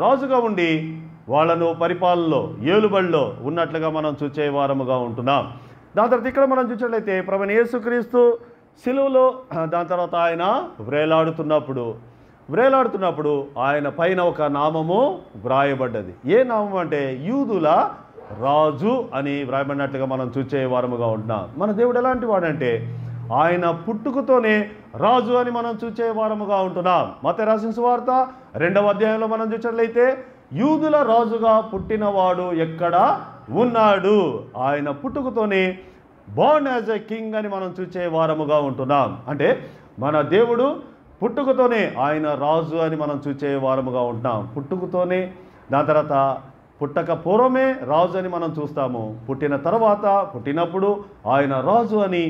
రాజుగా ఉండి వాళ్ళను పరిపాలనలో, ఏలుబడిలో ఉన్నట్లుగా మనం చూసే వారముగా ఉంటున్నాం. దాని తర్వాత ఇక్కడ మనం చూసినట్లయితే ప్రభువైన యేసుక్రీస్తు సిలువలో దాని తర్వాత ఆయన వ్రేలాడుతున్నప్పుడు ఆయన పైన ఒక నామము వ్రాయబడ్డది. ఏ నామం అంటే యూదుల రాజు అని వ్రాయబడినట్లుగా మనం చూసే వారముగా ఉంటున్నాం. మన దేవుడు ఎలాంటి వాడంటే ఆయన పుట్టుకతోనే రాజు అని మనం చూసే వారముగా ఉంటున్నాం. మత్తయి రాసిన సువార్త 2వ అధ్యాయంలో మనం చూసినట్లయితే యూదుల రాజుగా పుట్టినవాడు ఎక్కడ ఉన్నాడు, ఆయన పుట్టుకతోనే బోర్న్ యాజ్ ఎ కింగ్ అని మనం చూసే వారముగా ఉంటున్నాం. అంటే మన దేవుడు పుట్టుకతోనే ఆయన రాజు అని మనం చూసే వారముగా ఉంటున్నాం. పుట్టుకతోనే దాని తర్వాత పుట్టక పూర్వమే రాజు అని మనం చూస్తాము, పుట్టిన తర్వాత పుట్టినప్పుడు ఆయన రాజు అని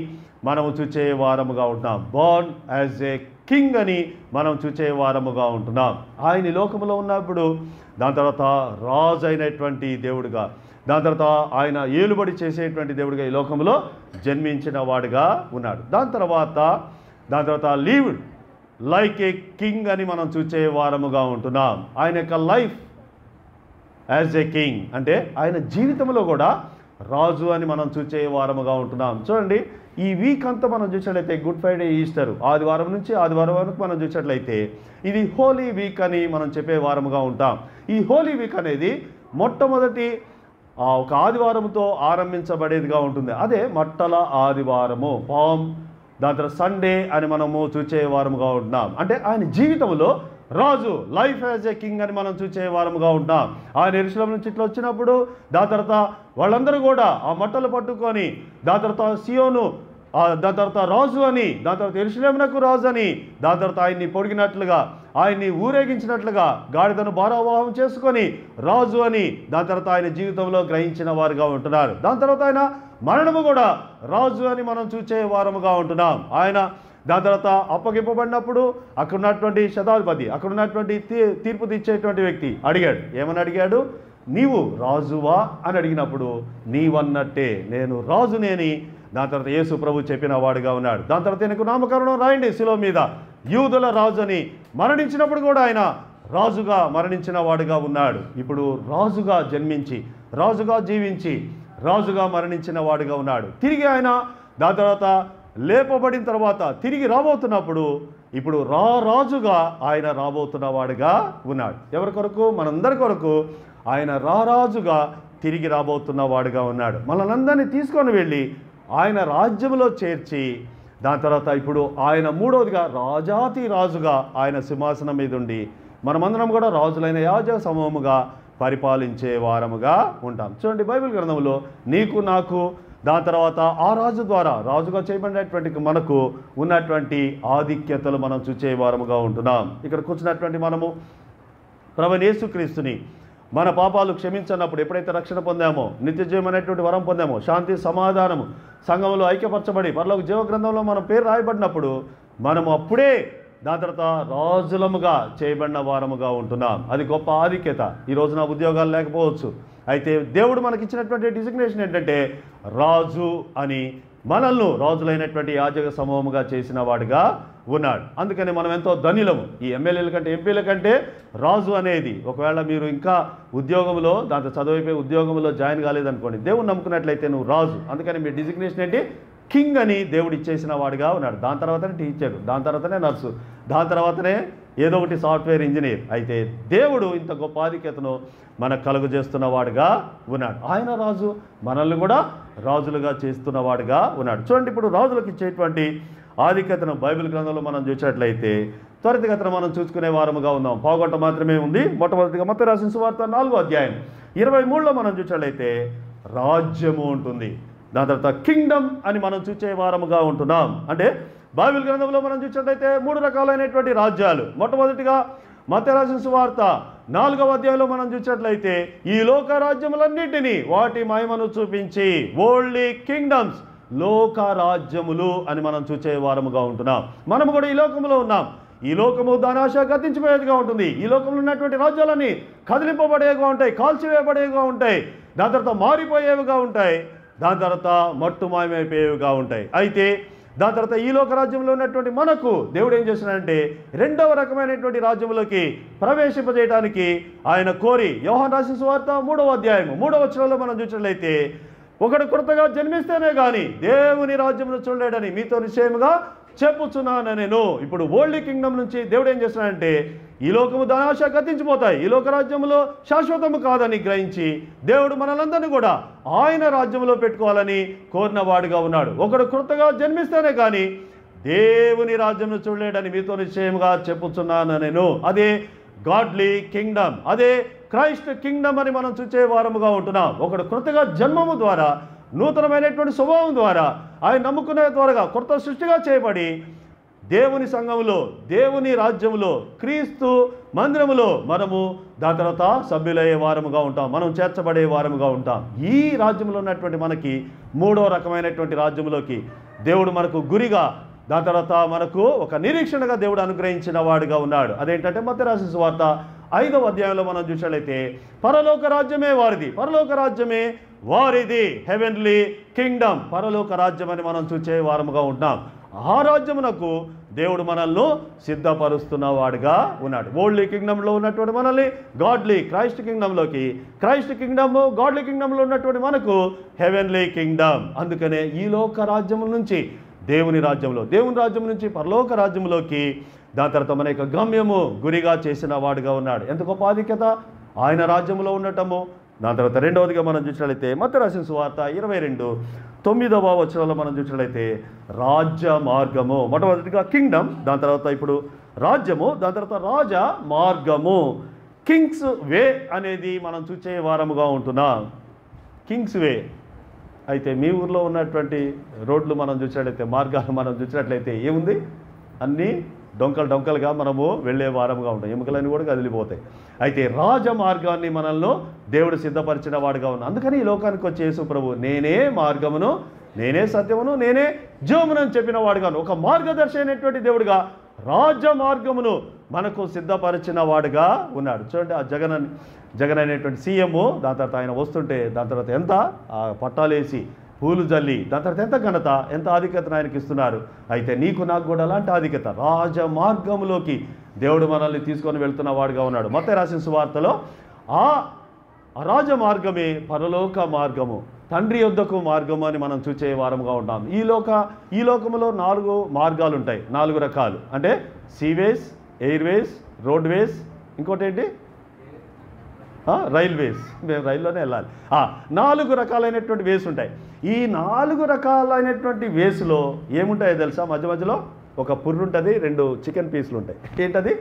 మనము చూచే వారముగా ఉంటున్నాం. బోర్న్ యాజ్ ఏ కింగ్ అని మనం చూచే వారముగా ఉంటున్నాం. ఆయన లోకములో ఉన్నప్పుడు దాని తర్వాత రాజు అయినటువంటి దేవుడిగా, దాని తర్వాత ఆయన ఏలుబడి చేసేటువంటి దేవుడిగా ఈ లోకంలో జన్మించిన వాడుగా ఉన్నాడు. దాని తర్వాత లీవ్డ్ లైక్ ఏ కింగ్ అని మనం చూచే వారముగా ఉంటున్నాం. ఆయన యొక్క లైఫ్ యాజ్ ఏ కింగ్ అంటే ఆయన జీవితంలో కూడా రాజు అని మనం చూచే వారముగా ఉంటున్నాం. చూడండి, ఈ వీక్ అంతా మనం చూసినట్లయితే గుడ్ ఫ్రైడే, ఈస్టర్, ఆదివారం నుంచి ఆదివారం వరకు మనం చూసినట్లయితే ఇది హోలీ వీక్ అని మనం చెప్పే వారముగా ఉంటాం. ఈ హోలీ వీక్ అనేది మొట్టమొదటి ఒక ఆదివారంతో ఆరంభించబడేదిగా ఉంటుంది. అదే మట్టల ఆదివారము, పామ్, దాని తర్వాత సండే అని మనము చూచే వారముగా ఉంటున్నాం. అంటే ఆయన జీవితంలో రాజు, లైఫ్ యాజ్ ఏ కింగ్ అని మనం చూచే వారముగా ఉంటాం. ఆయన యెరూషలేము నుంచి ఇట్లా వచ్చినప్పుడు దాని తర్వాత వాళ్ళందరూ కూడా ఆ మట్టలు పట్టుకొని దాని తర్వాత సియోను, దాని తర్వాత రాజు అని, దాని తర్వాత యెరూషలేమునకు రాజు అని, దాని తర్వాత ఆయన్ని పొడిగినట్లుగా, ఆయన్ని ఊరేగించినట్లుగా గాడిదను భారావాహం చేసుకొని రాజు అని దాని తర్వాత ఆయన జీవితంలో గ్రహించిన వారుగా ఉంటున్నారు. దాని తర్వాత ఆయన మరణము కూడా రాజు అని మనం చూచే వారముగా ఉంటున్నాం. ఆయన దాని తర్వాత అప్పగింపబడినప్పుడు అక్కడ ఉన్నటువంటి శతాధిపతి, అక్కడ ఉన్నటువంటి తీర్పు తెచ్చేటువంటి వ్యక్తి అడిగాడు. ఏమని అడిగాడు? నీవు రాజువా అని అడిగినప్పుడు నీవన్నట్టే నేను రాజునేని దాని తర్వాత యేసు ప్రభు చెప్పిన వాడుగా ఉన్నాడు. దాని తర్వాత నీకు నామకరణం రాయండి శిలువ మీద, యూదుల రాజు అని. మరణించినప్పుడు కూడా ఆయన రాజుగా మరణించిన వాడుగా ఉన్నాడు. ఇప్పుడు రాజుగా జన్మించి, రాజుగా జీవించి, రాజుగా మరణించిన వాడుగా ఉన్నాడు. తిరిగి ఆయన దాని తర్వాత లేపబడిన తర్వాత తిరిగి రాబోతున్నప్పుడు ఇప్పుడు రాజుగా ఆయన రాబోతున్న వాడుగా ఉన్నాడు. ఎవరి కొరకు? మనందరి కొరకు ఆయన రాజుగా తిరిగి రాబోతున్న వాడుగా ఉన్నాడు. మనల్ని తీసుకొని వెళ్ళి ఆయన రాజ్యంలో చేర్చి దాని తర్వాత ఇప్పుడు ఆయన మూడవదిగా రాజాతి రాజుగా ఆయన సింహాసనం మీద ఉండి మనమందరం కూడా రాజులైన యాజక సమూహముగా పరిపాలించే వారముగా ఉంటాం. చూడండి, బైబిల్ గ్రంథంలో నీకు నాకు దాని తర్వాత ఆ రాజు ద్వారా రాజుగా చేయబడినటువంటి మనకు ఉన్నటువంటి ఆధిక్యతలు మనం చూచే వారముగా ఉంటున్నాం. ఇక్కడ కూర్చున్నటువంటి మనము ప్రభువైన యేసుక్రీస్తుని మన పాపాలు క్షమించినప్పుడు ఎప్పుడైతే రక్షణ పొందామో, నిత్య జీవం అనేటువంటి వరం పొందామో, శాంతి సమాధానము సంఘంలో ఐక్యపరచబడి పరలోక జీవ గ్రంథంలో మన పేరు రాయబడినప్పుడు మనము అప్పుడే దాని తర్వాత రాజులముగా చేయబడిన వారముగా ఉంటున్నాం. అది గొప్ప ఆధిక్యత. ఈ రోజున ఉద్యోగాలు లేకపోవచ్చు, అయితే దేవుడు మనకిచ్చినటువంటి డిజిగ్నేషన్ ఏంటంటే రాజు అని, మనల్ని రాజులైనటువంటి యాజక సమూహముగా చేసిన వాడుగా ఉన్నాడు. అందుకని మనం ఎంతో ధన్యులము. ఈ ఎమ్మెల్యేల కంటే, ఎంపీల కంటే రాజు అనేది, ఒకవేళ మీరు ఇంకా ఉద్యోగంలో దాంతో చదువుపై ఉద్యోగంలో జాయిన్ కాలేదనుకోండి, దేవుడు నమ్ముకున్నట్లయితే నువ్వు రాజు. అందుకని మీ డిజిగ్నేషన్ ఏంటి? కింగ్ అని దేవుడు ఇచ్చేసిన వాడుగా ఉన్నాడు. దాని తర్వాతనే టీచర్, దాని తర్వాతనే నర్సు, దాని తర్వాతనే ఏదో ఒకటి సాఫ్ట్వేర్ ఇంజనీర్. అయితే దేవుడు ఇంత గొప్ప ఆధిక్యతను మనకు కలుగు చేస్తున్న వాడుగా ఉన్నాడు. ఆయన రాజు, మనల్ని కూడా రాజులుగా చేస్తున్న వాడుగా ఉన్నాడు. చూడండి, ఇప్పుడు రాజులకు ఇచ్చేటువంటి ఆధిక్యతను బైబిల్ గ్రంథంలో మనం చూసినట్లయితే త్వరితగతిన మనం చూసుకునే వారముగా ఉన్నాం. పావుగంట మాత్రమే ఉంది. మొట్టమొదటిగా మత్తయి రాసిన సువార్త 4వ అధ్యాయం 23లో మనం చూసినట్లయితే రాజ్యము ఉంటుంది. దాని తర్వాత కింగ్డమ్ అని మనం చూసే వారముగా ఉంటున్నాం. అంటే బైబిల్ గ్రంథంలో మనం చూసినట్లయితే 3 రకాలైనటువంటి రాజ్యాలు. మొట్టమొదటిగా మత్తయి రాసిన సువార్త 4వ అధ్యాయంలో మనం చూసినట్లయితే ఈ లోక రాజ్యములన్నిటినీ వాటి మహిమను చూపించి వరల్డ్లీ కింగ్డమ్స్, లోక రాజ్యములు అని మనం చూసే వారముగా ఉంటున్నాం. మనము కూడా ఈ లోకంలో ఉన్నాం. ఈ లోకము దాని ఆశ గతించిపోయేదిగా ఉంటుంది. ఈ లోకంలో ఉన్నటువంటి రాజ్యాలన్నీ కదిలింపబడేవిగా ఉంటాయి, కాల్చివేయబడేవిగా ఉంటాయి, దాని తర్వాత మారిపోయేవిగా ఉంటాయి, దాని తర్వాత మట్టు మాయమైపోయేవిగా ఉంటాయి. అయితే దాని తర్వాత ఈ లోక రాజ్యంలో ఉన్నటువంటి మనకు దేవుడు ఏం చేస్తున్నాడంటే రెండవ రకమైనటువంటి రాజ్యంలోకి ప్రవేశింపజేయడానికి ఆయన కోరి యోహాను రాసిన సువార్త 3వ అధ్యాయం 3వ వచనంలో మనం చూసినట్లయితే ఒకడు కొత్తగా జన్మిస్తేనే కానీ దేవుని రాజ్యమును చూడలేడని మీతో నిశ్చయముగా చెప్పుచున్నాను నేను. ఇప్పుడు వరల్డ్ కింగ్డమ్ నుంచి దేవుడు ఏం చేస్తున్నాడంటే ఈ లోకము దాని ఆశ గతించిపోతాయి, ఈ లోక రాజ్యములో శాశ్వతము కాదని గ్రహించి దేవుడు మనలందరినీ కూడా ఆయన రాజ్యంలో పెట్టుకోవాలని కోరిన వాడుగా ఉన్నాడు. ఒకడు కొత్తగా జన్మిస్తేనే కానీ దేవుని రాజ్యంను చూడలేడని మీతో నిశ్చయముగా చెప్పుచున్నాను నేను. అదే గాడ్లీ కింగ్డమ్, అదే క్రైస్ట్ కింగ్డమ్ అని మనం చూసే వారముగా ఉంటున్నాం. ఒకడు కొత్తగా జన్మము ద్వారా, నూతనమైనటువంటి స్వభావం ద్వారా, ఆయన నమ్ముకునే ద్వారా కొత్త సృష్టిగా చేయబడి దేవుని సంఘములో, దేవుని రాజ్యములో, క్రీస్తు మందిరములో మనము దాని తర్వాత సభ్యులయ్యే వారముగా ఉంటాం, మనం చేర్చబడే వారముగా ఉంటాం. ఈ రాజ్యంలో ఉన్నటువంటి మనకి మూడో రకమైనటువంటి రాజ్యంలోకి దేవుడు మనకు గురిగా, దాని తర్వాత మనకు ఒక నిరీక్షణగా దేవుడు అనుగ్రహించిన వాడుగా ఉన్నాడు. అదేంటంటే మత్తయి రాసిన సువార్త 5వ అధ్యాయంలో మనం చూసినట్లయితే పరలోక రాజ్యమే వారిది, పరలోక రాజ్యమే వారిది, హెవెన్లీ కింగ్డమ్, పరలోక రాజ్యం అని మనం చూసే వారముగా ఉంటాం. ఆ రాజ్యమునకు దేవుడు మనల్ని సిద్ధపరుస్తున్న వాడుగా ఉన్నాడు. వరల్డ్లీ కింగ్డమ్లో ఉన్నటువంటి మనల్ని గాడ్లీ క్రైస్ట్ కింగ్డమ్లోకి, క్రైస్ట్ కింగ్డమ్ గాడ్లీ కింగ్డమ్లో ఉన్నటువంటి మనకు హెవెన్లీ కింగ్డమ్. అందుకనే ఈ లోక రాజ్యముల నుంచి దేవుని రాజ్యంలో, దేవుని రాజ్యం నుంచి పరలోక రాజ్యంలోకి, దాని తర్వాత మన యొక్క గమ్యము గురిగా చేసిన వాడుగా ఉన్నాడు. ఎంత గొప్ప ఆధిక్యత ఆయన రాజ్యంలో ఉండటము. దాని తర్వాత రెండవదిగా మనం చూసినట్లయితే మత్తయి రాసిన సువార్త 22:9వ వచనంలో మనం చూసినట్లయితే రాజ్య మార్గము. మొట్టమొదటిగా కింగ్డమ్, దాని తర్వాత ఇప్పుడు రాజ్యము, దాని తర్వాత రాజ మార్గము. కింగ్స్ వే అనేది మనం చూసే వారముగా ఉంటున్నాం. కింగ్స్ వే. అయితే మీ ఊర్లో ఉన్నటువంటి రోడ్లు మనం చూసినట్లయితే, మార్గాలు మనం చూసినట్లయితే ఏముంది? అన్నీ డొంకలుగా మనము వెళ్ళే వారముగా ఉంటాం, ఎముకలన్నీ కూడా కదిలిపోతాయి. అయితే రాజ మార్గాన్ని మనల్ని దేవుడు సిద్ధపరిచిన వాడుగా ఉన్నాడు. అందుకని ఈ లోకానికి వచ్చే యేసు ప్రభు నేనే మార్గమును, నేనే సత్యమును, నేనే జీవమును అని చెప్పిన వాడుగాను, ఒక మార్గదర్శి అయినటువంటి దేవుడుగా రాజ మార్గమును మనకు సిద్ధపరిచిన వాడుగా ఉన్నాడు. చూడండి, ఆ జగన్ అనేటువంటి సీఎం, దాని తర్వాత ఆయన వస్తుంటే దాని తర్వాత ఎంత పట్టాలేసి పూలు జల్లి, దాని తర్వాత ఎంత ఘనత, ఎంత ఆధిక్యతను ఆయనకి ఇస్తున్నారు. అయితే నీకు నాకు కూడా అలాంటి ఆధిక్యత, రాజ మార్గంలోకి దేవుడు మనల్ని తీసుకొని వెళ్తున్న వాడుగా ఉన్నాడు. మత్తయి రాసిన సువార్తలో ఆ రాజ మార్గమే పరలోక మార్గము, తండ్రి యొద్దకు మార్గము అని మనం చూసే వారముగా ఉంటాం. ఈ లోకములో 4 మార్గాలు ఉంటాయి, 4 రకాలు. అంటే సీవేస్, ఎయిర్వేస్, రోడ్వేస్, ఇంకోటి ఏంటి, రైల్వేస్. మేము రైల్లోనే వెళ్ళాలి. 4 రకాలైనటువంటి వేస్ ఉంటాయి. ఈ 4 రకాలైనటువంటి వేస్లో ఏముంటాయో తెలుసా? మధ్య మధ్యలో ఒక పుర్రు ఉంటుంది, 2 చికెన్ పీసులు ఉంటాయి. ఏంటది?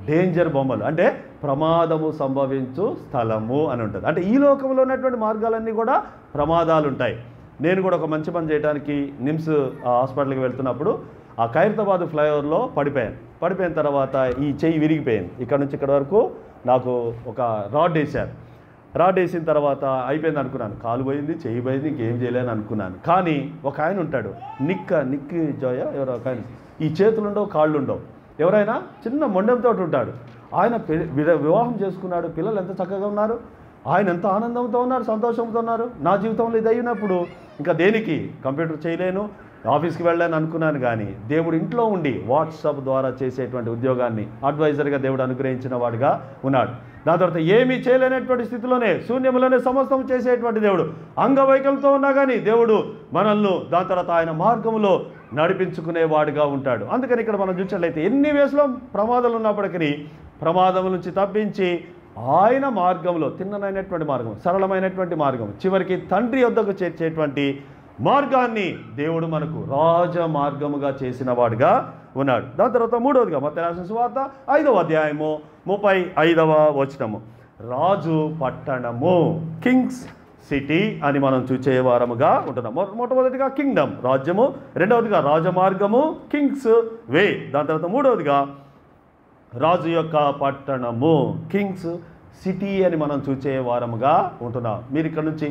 డేంజర్ బొమ్మలు, అంటే ప్రమాదము సంభవించు స్థలము అని ఉంటుంది. అంటే ఈ లోకంలో ఉన్నటువంటి మార్గాలన్నీ కూడా ప్రమాదాలు ఉంటాయి. నేను కూడా ఒక మంచి పని చేయడానికి నిమ్స్ హాస్పిటల్కి వెళ్తున్నప్పుడు ఆ ఖైరతాబాద్ ఫ్లైఓవర్లో పడిపోయిన తర్వాత ఈ చెయ్యి విరిగిపోయింది. ఇక్కడ నుంచి ఇక్కడ వరకు నాకు ఒక రాడ్ వేశారు. రాడ్ వేసిన తర్వాత అయిపోయింది అనుకున్నాను, కాలు పోయింది, చెయ్యి పోయింది, ఇంకేం చేయలేని అనుకున్నాను. కానీ ఒక ఆయన ఉంటాడు, నిక్కి జోయ ఎవరో ఒక ఆయన, ఈ చేతులు ఉండవు, కాళ్ళు ఉండవు, ఎవరైనా చిన్న మొండెంతో ఉంటాడు. ఆయన వివాహం చేసుకున్నాడు, పిల్లలు ఎంత చక్కగా ఉన్నారు, ఆయన ఎంత ఆనందంతో ఉన్నారు, సంతోషంతో ఉన్నారు. నా జీవితంలో ఇది అయినప్పుడు ఇంకా దేనికి కంప్యూటర్ చేయలేను, ఆఫీస్కి వెళ్ళాను అనుకున్నాను. కానీ దేవుడు ఇంట్లో ఉండి వాట్సాప్ ద్వారా చేసేటువంటి ఉద్యోగాన్ని అడ్వైజర్గా దేవుడు అనుగ్రహించిన వాడుగా ఉన్నాడు. దాని తర్వాత ఏమీ చేయలేనటువంటి స్థితిలోనే, శూన్యంలోనే సమస్తం చేసేటువంటి దేవుడు. అంగవైకల్యంతో ఉన్నా కానీ దేవుడు మనల్ని దాని తర్వాత ఆయన మార్గంలో నడిపించుకునేవాడుగా ఉంటాడు. అందుకని ఇక్కడ మనం చూసినట్లయితే ఎన్ని వేసులో ప్రమాదాలు ఉన్నప్పటికీ ప్రమాదం నుంచి తప్పించి ఆయన మార్గంలో, తిన్ననైనటువంటి మార్గం, సరళమైనటువంటి మార్గం, చివరికి తండ్రి యొద్దకు చేర్చేటువంటి మార్గాన్ని దేవుడు మనకు రాజ మార్గముగా చేసిన వాడుగా ఉన్నాడు. దాని తర్వాత మూడవదిగా మత్తయి రాసిన సువార్త 5వ అధ్యాయము 35వ వచనము, రాజు పట్టణము, కింగ్స్ సిటీ అని మనం చూసే వారముగా ఉంటున్నాం. మొట్టమొదటిగా కింగ్డమ్, రాజ్యము, రెండవదిగా రాజమార్గము, కింగ్స్ వే, దాని తర్వాత మూడవదిగా రాజు యొక్క పట్టణము, కింగ్స్ సిటీ అని మనం చూసే వారముగా ఉంటున్నాం. మీరు ఇక్కడ నుంచి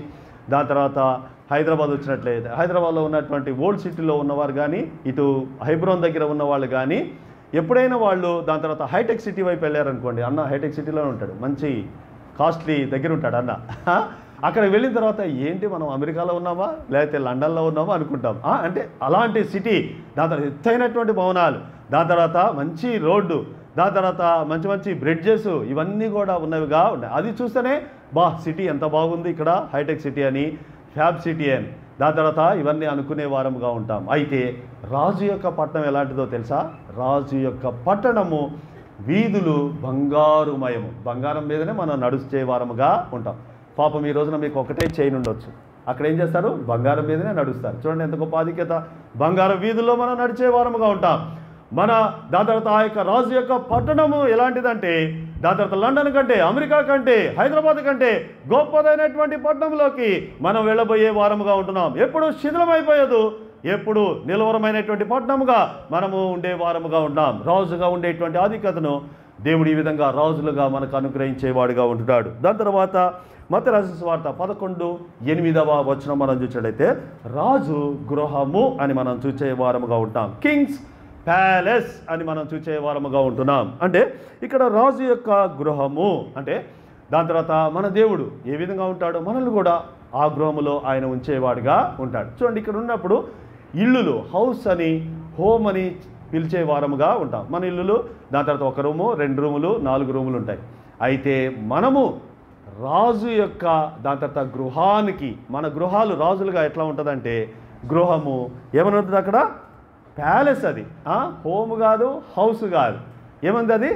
దాని తర్వాత హైదరాబాద్ వచ్చినట్లయితే హైదరాబాద్లో ఉన్నటువంటి ఓల్డ్ సిటీలో ఉన్నవారు కానీ, ఇటు హైబ్రోన్ దగ్గర ఉన్నవాళ్ళు కానీ, ఎప్పుడైనా వాళ్ళు దాని తర్వాత హైటెక్ సిటీ వైపు వెళ్ళారనుకోండి, అన్న హైటెక్ సిటీలో ఉంటాడు, మంచి కాస్ట్లీ దగ్గర ఉంటాడు అన్న. అక్కడికి వెళ్ళిన తర్వాత ఏంటి మనం అమెరికాలో ఉన్నామా లేకపోతే లండన్లో ఉన్నామా అనుకుంటాం. అంటే అలాంటి సిటీ, దాని తర్వాత ఎత్తైనటువంటి భవనాలు, దాని తర్వాత మంచి రోడ్డు, దాని తర్వాత మంచి మంచి బ్రిడ్జెస్, ఇవన్నీ కూడా ఉన్నవిగా ఉన్నాయి. అది చూస్తేనే సిటీ ఎంత బాగుంది ఇక్కడ, హైటెక్ సిటీ అని, ఫ్యాబ్ సిటీ అని, దాని తర్వాత ఇవన్నీ అనుకునే వారముగా ఉంటాం. అయితే రాజు యొక్క పట్టణం ఎలాంటిదో తెలుసా? రాజు యొక్క పట్టణము వీధులు బంగారుమయము, బంగారం మీదనే మనం నడుచే వారముగా ఉంటాం. పాపం ఈ రోజున మీకు ఒకటే చైన్ ఉండొచ్చు, అక్కడ ఏం చేస్తారు? బంగారం మీదనే నడుస్తారు. చూడండి ఎంత గొప్ప ఆధిక్యత, బంగారం వీధుల్లో మనం నడిచే వారముగా ఉంటాం. దాని తర్వాత ఆ యొక్క రాజు యొక్క పట్టణము ఎలాంటిదంటే, దాని తర్వాత లండన్ కంటే, అమెరికా కంటే, హైదరాబాద్ కంటే గొప్పదైనటువంటి పట్టణంలోకి మనం వెళ్ళబోయే వారముగా ఉంటున్నాం. ఎప్పుడు శిథిలమైపోయేదు, ఎప్పుడు నిలవరమైనటువంటి పట్టణముగా మనము ఉండేవారముగా ఉన్నాం. రాజుగా ఉండేటువంటి ఆధిక్యతను దేవుడు ఈ విధంగా రాజులుగా మనకు అనుగ్రహించేవాడుగా ఉంటున్నాడు. దాని తర్వాత మత్తయి రాసిన సువార్త 11:8 మనం చూసినట్లయితే రాజు గృహము అని మనం చూచేవారముగా ఉంటాం. కింగ్స్ ప్యాలెస్ అని మనం చూచేవారముగా ఉంటున్నాం. అంటే ఇక్కడ రాజు యొక్క గృహము అంటే దాని తర్వాత మన దేవుడు ఏ విధంగా ఉంటాడో మనల్ని కూడా ఆ గృహములో ఆయన ఉంచేవాడుగా ఉంటాడు. చూడండి, ఇక్కడ ఉన్నప్పుడు ఇల్లులు హౌస్ అని హోమ్ అని పిలిచే వారముగా ఉంటాం. మన ఇల్లులు దాని తర్వాత 1 రూము 2 రూములు 4 రూములు ఉంటాయి. అయితే మనము రాజు యొక్క దాని తర్వాత గృహానికి మన గృహాలు రాజులుగా ఎట్లా ఉంటుందంటే గృహము ఏమని ఉంటుంది అక్కడ ప్యాలెస్. అది హోమ్ కాదు, హౌస్ కాదు, ఏమంది అది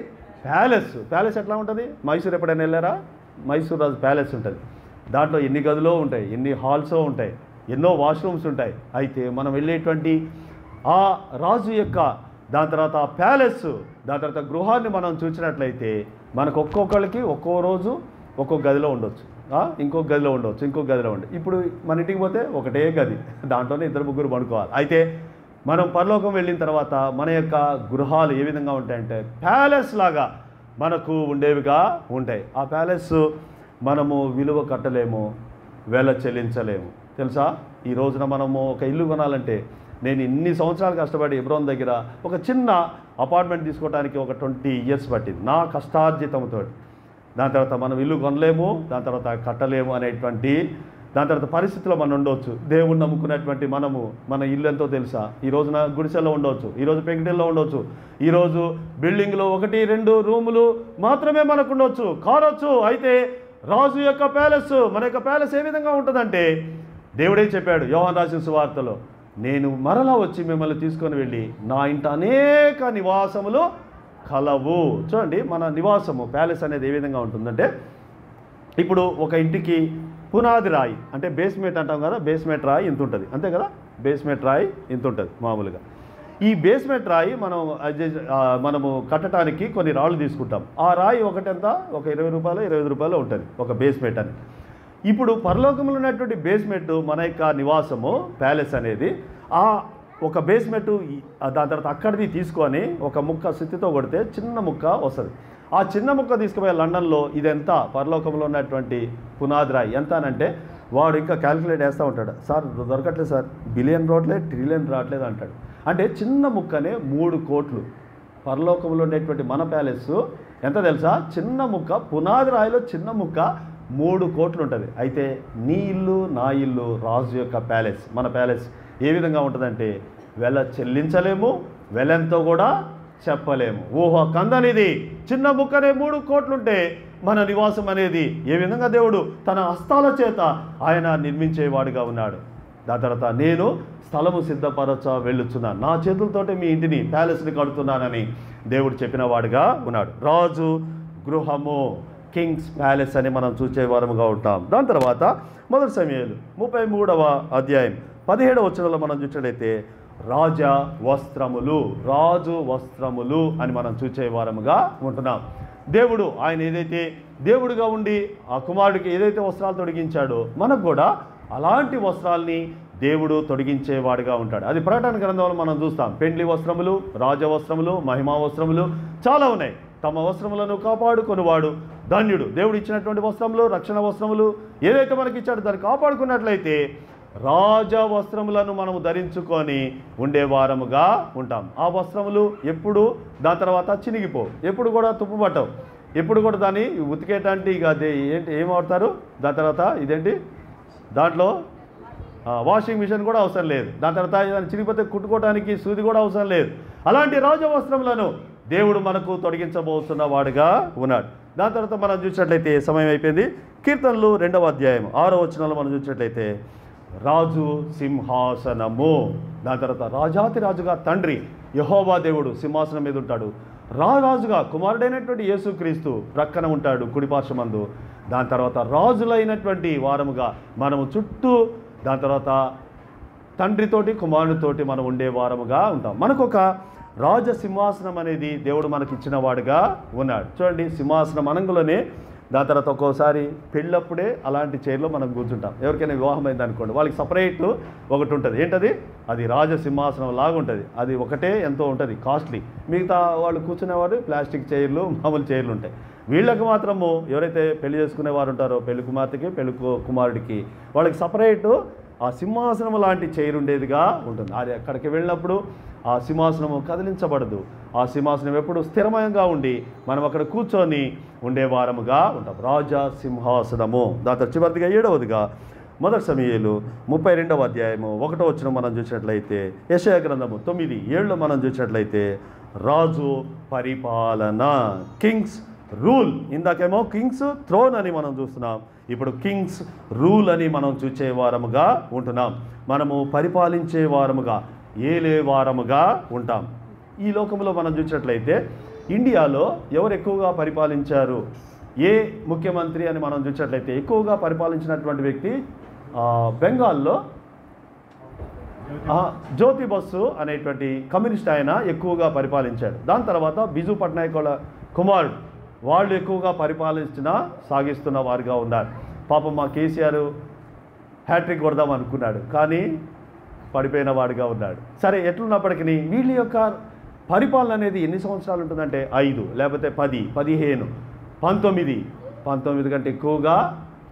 ప్యాలెస్. ప్యాలెస్ ఎట్లా ఉంటుంది? మైసూర్ ఎప్పుడైనా వెళ్ళారా? మైసూర్ రాజు ప్యాలెస్ ఉంటుంది. దాంట్లో ఎన్ని గదులో ఉంటాయి, ఎన్ని హాల్స్ ఉంటాయి, ఎన్నో వాష్రూమ్స్ ఉంటాయి. అయితే మనం వెళ్ళేటువంటి ఆ రాజు యొక్క దాని తర్వాత ఆ ప్యాలెస్ దాని తర్వాత గృహాన్ని మనం చూసినట్లయితే మనకు ఒక్కొక్కరికి ఒక్కో రోజు ఒక్కొక్క గదిలో ఉండొచ్చు, ఇంకొక గదిలో ఉండవచ్చు, ఇంకొక గదిలో ఉండదు. ఇప్పుడు మన ఇంటికి పోతే ఒకటే గది, దాంట్లోనే 2-3 పడుకోవాలి. అయితే మనం పరలోకం వెళ్ళిన తర్వాత మన యొక్క గృహాలు ఏ విధంగా ఉంటాయంటే ప్యాలెస్ లాగా మనకు ఉండేవిగా ఉంటాయి. ఆ ప్యాలెస్ మనము విలువ కట్టలేము, వెల చెల్లించలేము. తెలుసా, ఈ రోజున మనము ఒక ఇల్లు కొనాలంటే నేను ఇన్ని సంవత్సరాలు కష్టపడి ఎబ్రోన్ దగ్గర ఒక చిన్న అపార్ట్మెంట్ తీసుకోవడానికి ఒక 20 years పట్టింది నా కష్టార్జితంతో. దాని తర్వాత మనం ఇల్లు కొనలేము, దాని తర్వాత కట్టలేము అనేటువంటి దాని తర్వాత పరిస్థితిలో మనం ఉండవచ్చు. దేవుణ్ణి నమ్ముకున్నటువంటి మనము మన ఇల్లు ఎంతో తెలుసా? ఈ రోజున గుడిసెల్లో ఉండవచ్చు, ఈరోజు పెంకిటిల్లో ఉండవచ్చు, ఈరోజు బిల్డింగ్లో 1-2 రూములు మాత్రమే మనకు ఉండవచ్చు, కారొచ్చు. అయితే రాజు యొక్క ప్యాలెస్ మన యొక్క ప్యాలెస్ ఏ విధంగా ఉంటుందంటే దేవుడే చెప్పాడు యోహాను రాసిన సువార్తలో, నేను మరలా వచ్చి మిమ్మల్ని తీసుకొని వెళ్ళి నా ఇంట అనేక నివాసములు కలవు. చూడండి, మన నివాసము ప్యాలెస్ అనేది ఏ విధంగా ఉంటుందంటే ఇప్పుడు ఒక ఇంటికి పునాది రాయి అంటే బేస్మెంట్ అంటాం కదా, బేస్మెంట్ రాయి ఇంత ఉంటుంది అంతే కదా, బేస్మెంట్ రాయి ఇంత ఉంటుంది మామూలుగా. ఈ బేస్మెంట్ రాయి మనము కట్టడానికి కొన్ని రాళ్ళు తీసుకుంటాం. ఆ రాయి ఒకటి ఎంత, ఒక 20 రూపాయలు 25 రూపాయలు ఉంటుంది ఒక బేస్మెంట్ అని. ఇప్పుడు పరలోకంలో ఉన్నటువంటి బేస్మెంట్ మన యొక్క నివాసము ప్యాలెస్ అనేది ఆ ఒక బేస్మెంట్ దాని తర్వాత అక్కడిది తీసుకొని ఒక ముక్క సుత్తితో కొడితే చిన్న ముక్క వస్తుంది. ఆ చిన్న ముక్క తీసుకుపోయే లండన్లో ఇదెంత పరలోకంలో ఉన్నటువంటి పునాది రాయి ఎంత అనంటే వాడు ఇంకా క్యాల్కులేట్ చేస్తూ ఉంటాడు, సార్ దొరకట్లేదు సార్, బిలియన్ రావట్లేదు, ట్రిలియన్ రావట్లేదు అంటాడు. అంటే చిన్న ముక్కనే 3 కోట్లు. పరలోకంలో ఉండేటువంటి మన ప్యాలెస్ ఎంత తెలుసా? చిన్న ముక్క, పునాది రాయిలో చిన్న ముక్క 3 కోట్లు ఉంటుంది. అయితే నీ ఇల్లు నా ఇల్లు రాజు యొక్క ప్యాలెస్, మన ప్యాలెస్ ఏ విధంగా ఉంటుందంటే వెల చెల్లించలేము, వెలెంతో కూడా చెప్పలేము. ఊహ కందనిది. చిన్న ముక్కనే 3 కోట్లుంటే మన నివాసం అనేది ఏ విధంగా దేవుడు తన హస్తాల చేత ఆయన నిర్మించేవాడుగా ఉన్నాడు. దాని తర్వాత నేను స్థలము సిద్ధపరచ వెళ్ళుచున్నాను, నా చేతులతోటే మీ ఇంటిని ప్యాలెస్ని కడుతున్నానని దేవుడు చెప్పిన వాడుగా ఉన్నాడు. రాజు గృహము కింగ్స్ ప్యాలెస్ అని మనం చూసేవారముగా ఉంటాం. దాని తర్వాత 1 సమూయేలు 33వ అధ్యాయం 17వ వచనంలో మనం చూసినట్లయితే రాజా వస్త్రములు, రాజు వస్త్రములు అని మనం చూసేవారముగా ఉంటున్నాం. దేవుడు ఆయన ఏదైతే దేవుడిగా ఉండి ఆ కుమారుడికి ఏదైతే వస్త్రాలు తొడిగించాడో మనకు కూడా అలాంటి వస్త్రాల్ని దేవుడు తొడిగించేవాడుగా ఉంటాడు. అది ప్రకటన గ్రంథంలో మనం చూస్తాం. పెండ్లి వస్త్రములు, రాజ వస్త్రములు, మహిమా వస్త్రములు చాలా ఉన్నాయి. తమ వస్త్రములను కాపాడుకునేవాడు ధన్యుడు. దేవుడు ఇచ్చినటువంటి వస్త్రములు, రక్షణ వస్త్రములు ఏదైతే మనకి ఇచ్చాడో దాన్ని కాపాడుకున్నట్లయితే రాజా వస్త్రములను మనము ధరించుకొని ఉండేవారముగా ఉంటాం. ఆ వస్త్రములు ఎప్పుడు దాని తర్వాత చినిగిపోవు, ఎప్పుడు కూడా తుప్పుపట్టవు, ఎప్పుడు కూడా దాన్ని ఉతికేటంటే ఇక అదే ఏంటి ఏం వాడతారు దాని తర్వాత ఇదేంటి దాంట్లో వాషింగ్ మిషన్ కూడా అవసరం లేదు. దాని తర్వాత దాన్ని చినిగిపోతే కుట్టుకోవడానికి సూది కూడా అవసరం లేదు. అలాంటి రాజ వస్త్రములను దేవుడు మనకు తొడిగించబోతున్న వాడుగా ఉన్నాడు. దాని తర్వాత మనం చూసినట్లయితే సమయం అయిపోయింది. కీర్తనలు 2వ అధ్యాయం 6వ వచనంలో మనం చూసినట్లయితే రాజు సింహాసనము, దాని తర్వాత రాజాతి రాజుగా తండ్రి యెహోవా దేవుడు సింహాసనం మీద ఉంటాడు. రాజుగా కుమారుడైనటువంటి యేసుక్రీస్తు ప్రక్కన ఉంటాడు కుడిపార్శ్వమందు. దాని తర్వాత రాజులైనటువంటి వారముగా మనము చుట్టూ దాని తర్వాత తండ్రితోటి కుమారునితోటి మనం ఉండే వారముగా ఉంటాం. మనకు ఒక రాజ సింహాసనం అనేది దేవుడు మనకి ఇచ్చిన వాడుగా ఉన్నాడు. చూడండి, సింహాసనం అనంగులోనే దాని తర్వాత ఒక్కోసారి పెళ్ళప్పుడే అలాంటి చైర్లో మనం కూర్చుంటాం. ఎవరికైనా వివాహం అయింది అనుకోండి, వాళ్ళకి సపరేట్ ఒకటి ఉంటుంది. ఏంటది? అది రాజసింహాసనం లాగా ఉంటుంది. అది ఒకటే ఎంతో ఉంటుంది, కాస్ట్లీ. మిగతా వాళ్ళు కూర్చునేవారు ప్లాస్టిక్ చైర్లు, మామూలు చైర్లు ఉంటాయి. వీళ్ళకి మాత్రము ఎవరైతే పెళ్లి చేసుకునేవారు ఉంటారో, పెళ్లి కుమార్తెకి పెళ్లి కుమారుడికి, వాళ్ళకి సపరేటు ఆ సింహాసనం లాంటి చైర్ ఉండేదిగా ఉంటుంది. అది అక్కడికి వెళ్ళినప్పుడు ఆ సింహాసనము కదిలించబడదు. ఆ సింహాసనం ఎప్పుడు స్థిరమయంగా ఉండి మనం అక్కడ కూర్చొని ఉండేవారముగా ఉంటాం. రాజా సింహాసనము. దాంతో చివరిదిగా 7వదిగా మొదటి సమూయేలు 32వ అధ్యాయము 1వ వచనం మనం చూసినట్లయితే, యెషయా గ్రంథము 9:7 మనం చూసినట్లయితే, రాజు పరిపాలన, కింగ్స్ రూల్. ఇందాకేమో కింగ్స్ థ్రోన్ అని మనం చూస్తున్నాం, ఇప్పుడు కింగ్స్ రూల్ అని మనం చూసే వారముగా ఉంటున్నాం. మనము పరిపాలించే వారముగా, ఏలే వారముగా ఉంటాం. ఈ లోకంలో మనం చూసినట్లయితే ఇండియాలో ఎవరు ఎక్కువగా పరిపాలించారు, ఏ ముఖ్యమంత్రి అని మనం చూసినట్లయితే ఎక్కువగా పరిపాలించినటువంటి వ్యక్తి బెంగాల్లో జ్యోతి బసు అనేటువంటి కమ్యూనిస్ట్ ఆయన ఎక్కువగా పరిపాలించాడు. దాని తర్వాత బిజు పట్నాయక్ వాళ్ళ కుమారుడు, వాళ్ళు ఎక్కువగా సాగిస్తున్న వారిగా ఉన్నారు. పాపం మా కేసీఆర్ హ్యాట్రిక్ కొడదాం అనుకున్నాడు, కానీ పడిపోయిన వాడిగా ఉన్నాడు. సరే, ఎట్లున్నప్పటికీ వీళ్ళ యొక్క పరిపాలన అనేది ఎన్ని సంవత్సరాలు ఉంటుందంటే 5 లేకపోతే 10, 15, 19 కంటే ఎక్కువగా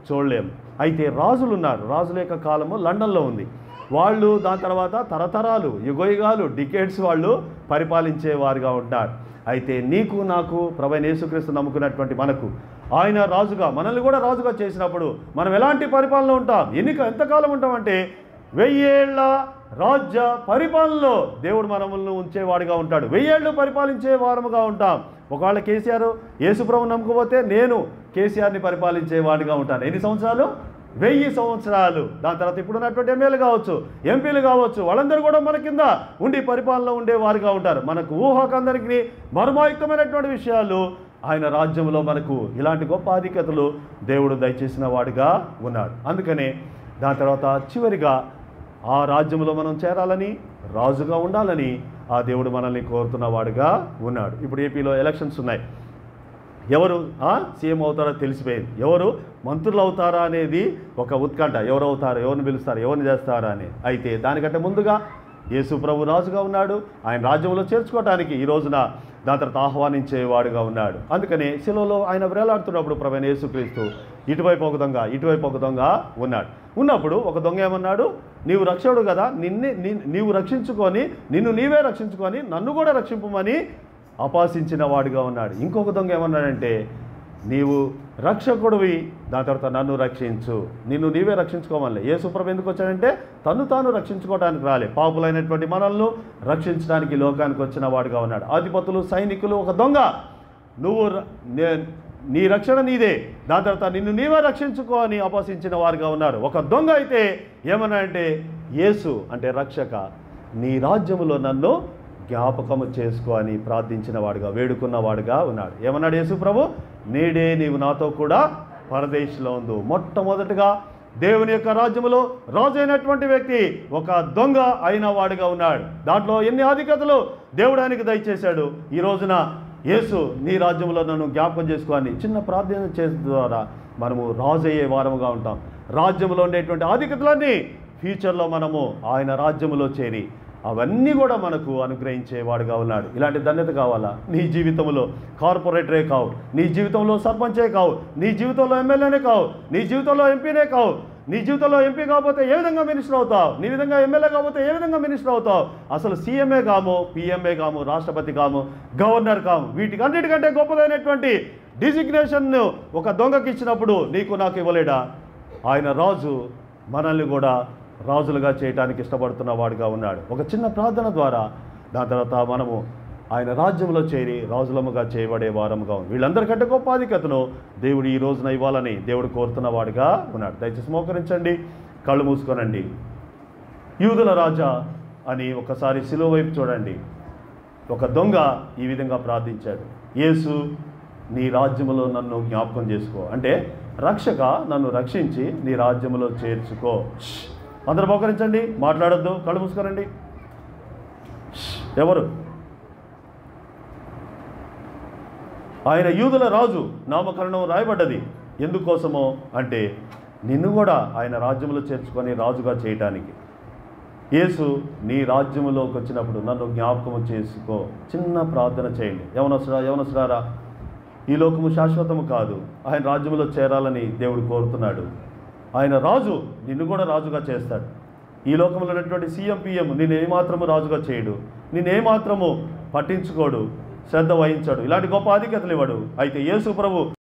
చూడలేము. అయితే రాజులు ఉన్నారు. రాజుల యొక్క కాలము లండన్లో ఉంది. వాళ్ళు దాని తర్వాత తరతరాలు, యుగయుగాలు, డికేడ్స్ వాళ్ళు పరిపాలించేవారుగా ఉంటారు. అయితే నీకు నాకు ప్రభువైన యేసుక్రీస్తు నమ్ముకున్నటువంటి మనకు ఆయన రాజుగా, మనల్ని కూడా రాజుగా చేసినప్పుడు మనం ఎలాంటి పరిపాలన ఉంటాం, ఎంతకాలం ఉంటామంటే 1000 ఏళ్ల రాజ్య పరిపాలనలో దేవుడు మనల్ని ఉంచేవాడిగా ఉంటాడు. 1000 ఏళ్ళు పరిపాలించే వారముగా ఉంటాం. ఒకవేళ కేసీఆర్ యేసుప్రభుని నమ్ముకోపోతే నేను కేసీఆర్ని పరిపాలించే వాడిగా ఉంటాను. ఎన్ని సంవత్సరాలు? 1000 సంవత్సరాలు. దాని తర్వాత ఇప్పుడున్నటువంటి ఎమ్మెల్యేలు కావచ్చు, ఎంపీలు కావచ్చు, వాళ్ళందరూ కూడా మన కింద ఉండి పరిపాలన ఉండేవారుగా ఉంటారు. మనకు ఊహకందరికీ మర్మాయుక్తమైనటువంటి విషయాలు ఆయన రాజ్యంలో మనకు ఇలాంటి గొప్ప ఆధిక్యతలు దేవుడు దయచేసిన వాడిగా ఉన్నాడు. అందుకనే దాని తర్వాత చివరిగా ఆ రాజ్యంలో మనం చేరాలని, రాజుగా ఉండాలని ఆ దేవుడు మనల్ని కోరుతున్న వాడిగా ఉన్నాడు. ఇప్పుడు ఏపీలో ఎలక్షన్స్ ఉన్నాయి. ఎవరు సీఎం అవుతారో తెలిసిపోయింది. ఎవరు మంత్రులు అవుతారా అనేది ఒక ఉత్కంఠ. ఎవరు అవుతారు, ఎవరిని పిలుస్తారు, ఎవరిని చేస్తారా అని. అయితే దానికంటే ముందుగా యేసు ప్రభు రాజుగా ఉన్నాడు. ఆయన రాజ్యంలో చేర్చుకోవటానికి ఈ రోజున దాని తర్వాత ఆహ్వానించేవాడుగా ఉన్నాడు. అందుకని శిలువలో ఆయన వేలాడుతున్నప్పుడు ప్రభువైన యేసుక్రీస్తు ఇటువైపు ఒక దొంగ, ఇటువైపు ఒక దొంగ ఉన్నప్పుడు ఒక దొంగ ఏమన్నాడు, నీవు రక్షకుడు కదా, నీవు రక్షించుకొని, నిన్ను నీవే రక్షించుకొని నన్ను కూడా రక్షింపమని అపాసించిన వాడిగా ఉన్నాడు. ఇంకొక దొంగ ఏమన్నాడంటే, నీవు రక్షకుడివి, దాని తర్వాత నన్ను రక్షించు, నిన్ను నీవే రక్షించుకోమని. యేసుప్రభు ఎందుకు వచ్చాడంటే తాను రక్షించుకోవడానికి రాలే, పాపులైనటువంటి మనల్ని రక్షించడానికి లోకానికి వచ్చిన వాడిగా ఉన్నాడు. అధిపతులు, సైనికులు, ఒక దొంగ, నువ్వు నీ రక్షణ నీదే, దాని తర్వాత నిన్ను నీవే రక్షించుకో అని అపహసించిన వారుగా ఉన్నారు. ఒక దొంగ అయితే ఏమన్నా అంటే, యేసు అంటే రక్షక, నీ రాజ్యములో నన్ను జ్ఞాపకము చేసుకో అని ప్రార్థించిన వాడుగా, వేడుకున్న వాడుగా ఉన్నాడు. ఏమన్నాడు యేసు ప్రభు? నేడే నీవు నాతో కూడా పరదేశంలో ఉండు. మొట్టమొదటిగా దేవుని యొక్క రాజ్యములో రాజు అయినటువంటి వ్యక్తి ఒక దొంగ అయిన వాడుగా ఉన్నాడు. దాంట్లో ఎన్ని ఆధిక్యతలు దేవుడు ఆయనకి దయచేశాడు. ఈ రోజున యేసు నీ రాజ్యంలో నన్ను జ్ఞాపకం చేసుకోని చిన్న ప్రార్థన చేసే ద్వారా మనము రాజు అయ్యే వారముగా ఉంటాం. రాజ్యంలో ఉండేటువంటి ఆధిక్యతలన్నీ ఫ్యూచర్లో మనము ఆయన రాజ్యములో చేరి అవన్నీ కూడా మనకు అనుగ్రహించేవాడుగా ఉన్నాడు. ఇలాంటి ధన్యత కావాలా? నీ జీవితంలో కార్పొరేటరే కావు, నీ జీవితంలో సర్పంచే కావు, నీ జీవితంలో ఎమ్మెల్యేనే కావు, నీ జీవితంలో ఎంపీనే కావు. నీ జీవితంలో ఎంపీ కాకపోతే ఏ విధంగా మినిస్టర్ అవుతావు? నీ విధంగా ఎమ్మెల్యే కాకపోతే ఏ విధంగా మినిస్టర్ అవుతావు? అసలు సీఎంఏ కాము, పిఎంఏ కాము, రాష్ట్రపతి కాము, గవర్నర్ కాము. వీటికి అన్నిటికంటే గొప్పదైనటువంటి డిజిగ్నేషన్ను ఒక దొంగకి ఇచ్చినప్పుడు నీకు నాకు ఇవ్వలేడా? ఆయన రాజు మనల్ని కూడా రాజులుగా చేయడానికి ఇష్టపడుతున్న వాడుగా ఉన్నాడు. ఒక చిన్న ప్రార్థన ద్వారా దాని తర్వాత మనము ఆయన రాజ్యంలో చేరి రాజులముగా చేయబడే వారముగా ఉంది. వీళ్ళందరికంటే గొప్ప ఆధిక్యతను దేవుడు ఈ రోజున ఇవ్వాలని దేవుడు కోరుతున్న వాడుగా ఉన్నాడు. దయచేసి మోకరించండి, కళ్ళు మూసుకోనండి. యూదుల రాజా అని ఒకసారి శిలువ వైపు చూడండి. ఒక దొంగ ఈ విధంగా ప్రార్థించాడు, యేసు నీ రాజ్యములో నన్ను జ్ఞాపకం చేసుకో, అంటే రక్షక నన్ను రక్షించి నీ రాజ్యములో చేర్చుకో. అందరూ మోకరించండి, మాట్లాడొద్దు, కళ్ళు మూసుకోనండి. ఎవరు ఆయన యూదుల రాజు నామకరణం రాయబడ్డది. ఎందుకోసమో అంటే నిన్ను కూడా ఆయన రాజ్యంలో చేర్చుకొని రాజుగా చేయటానికి. యేసు నీ రాజ్యములోకి వచ్చినప్పుడు నన్ను జ్ఞాపకము చేసుకో. చిన్న ప్రార్థన చేయండి. యవనస్తులారా, ఈ లోకము శాశ్వతము కాదు. ఆయన రాజ్యంలో చేరాలని దేవుడు కోరుతున్నాడు. ఆయన రాజు నిన్ను కూడా రాజుగా చేస్తాడు. ఈ లోకంలో ఉన్నటువంటి సీఎం పిఎం నిన్నేమాత్రము రాజుగా చేయడు, నిన్నేమాత్రము పట్టించుకోడు, శ్రద్ధ వహించాడు, ఇలాంటి గొప్ప ఆధిక్యతలు ఇవ్వడు. అయితే యేసు ప్రభు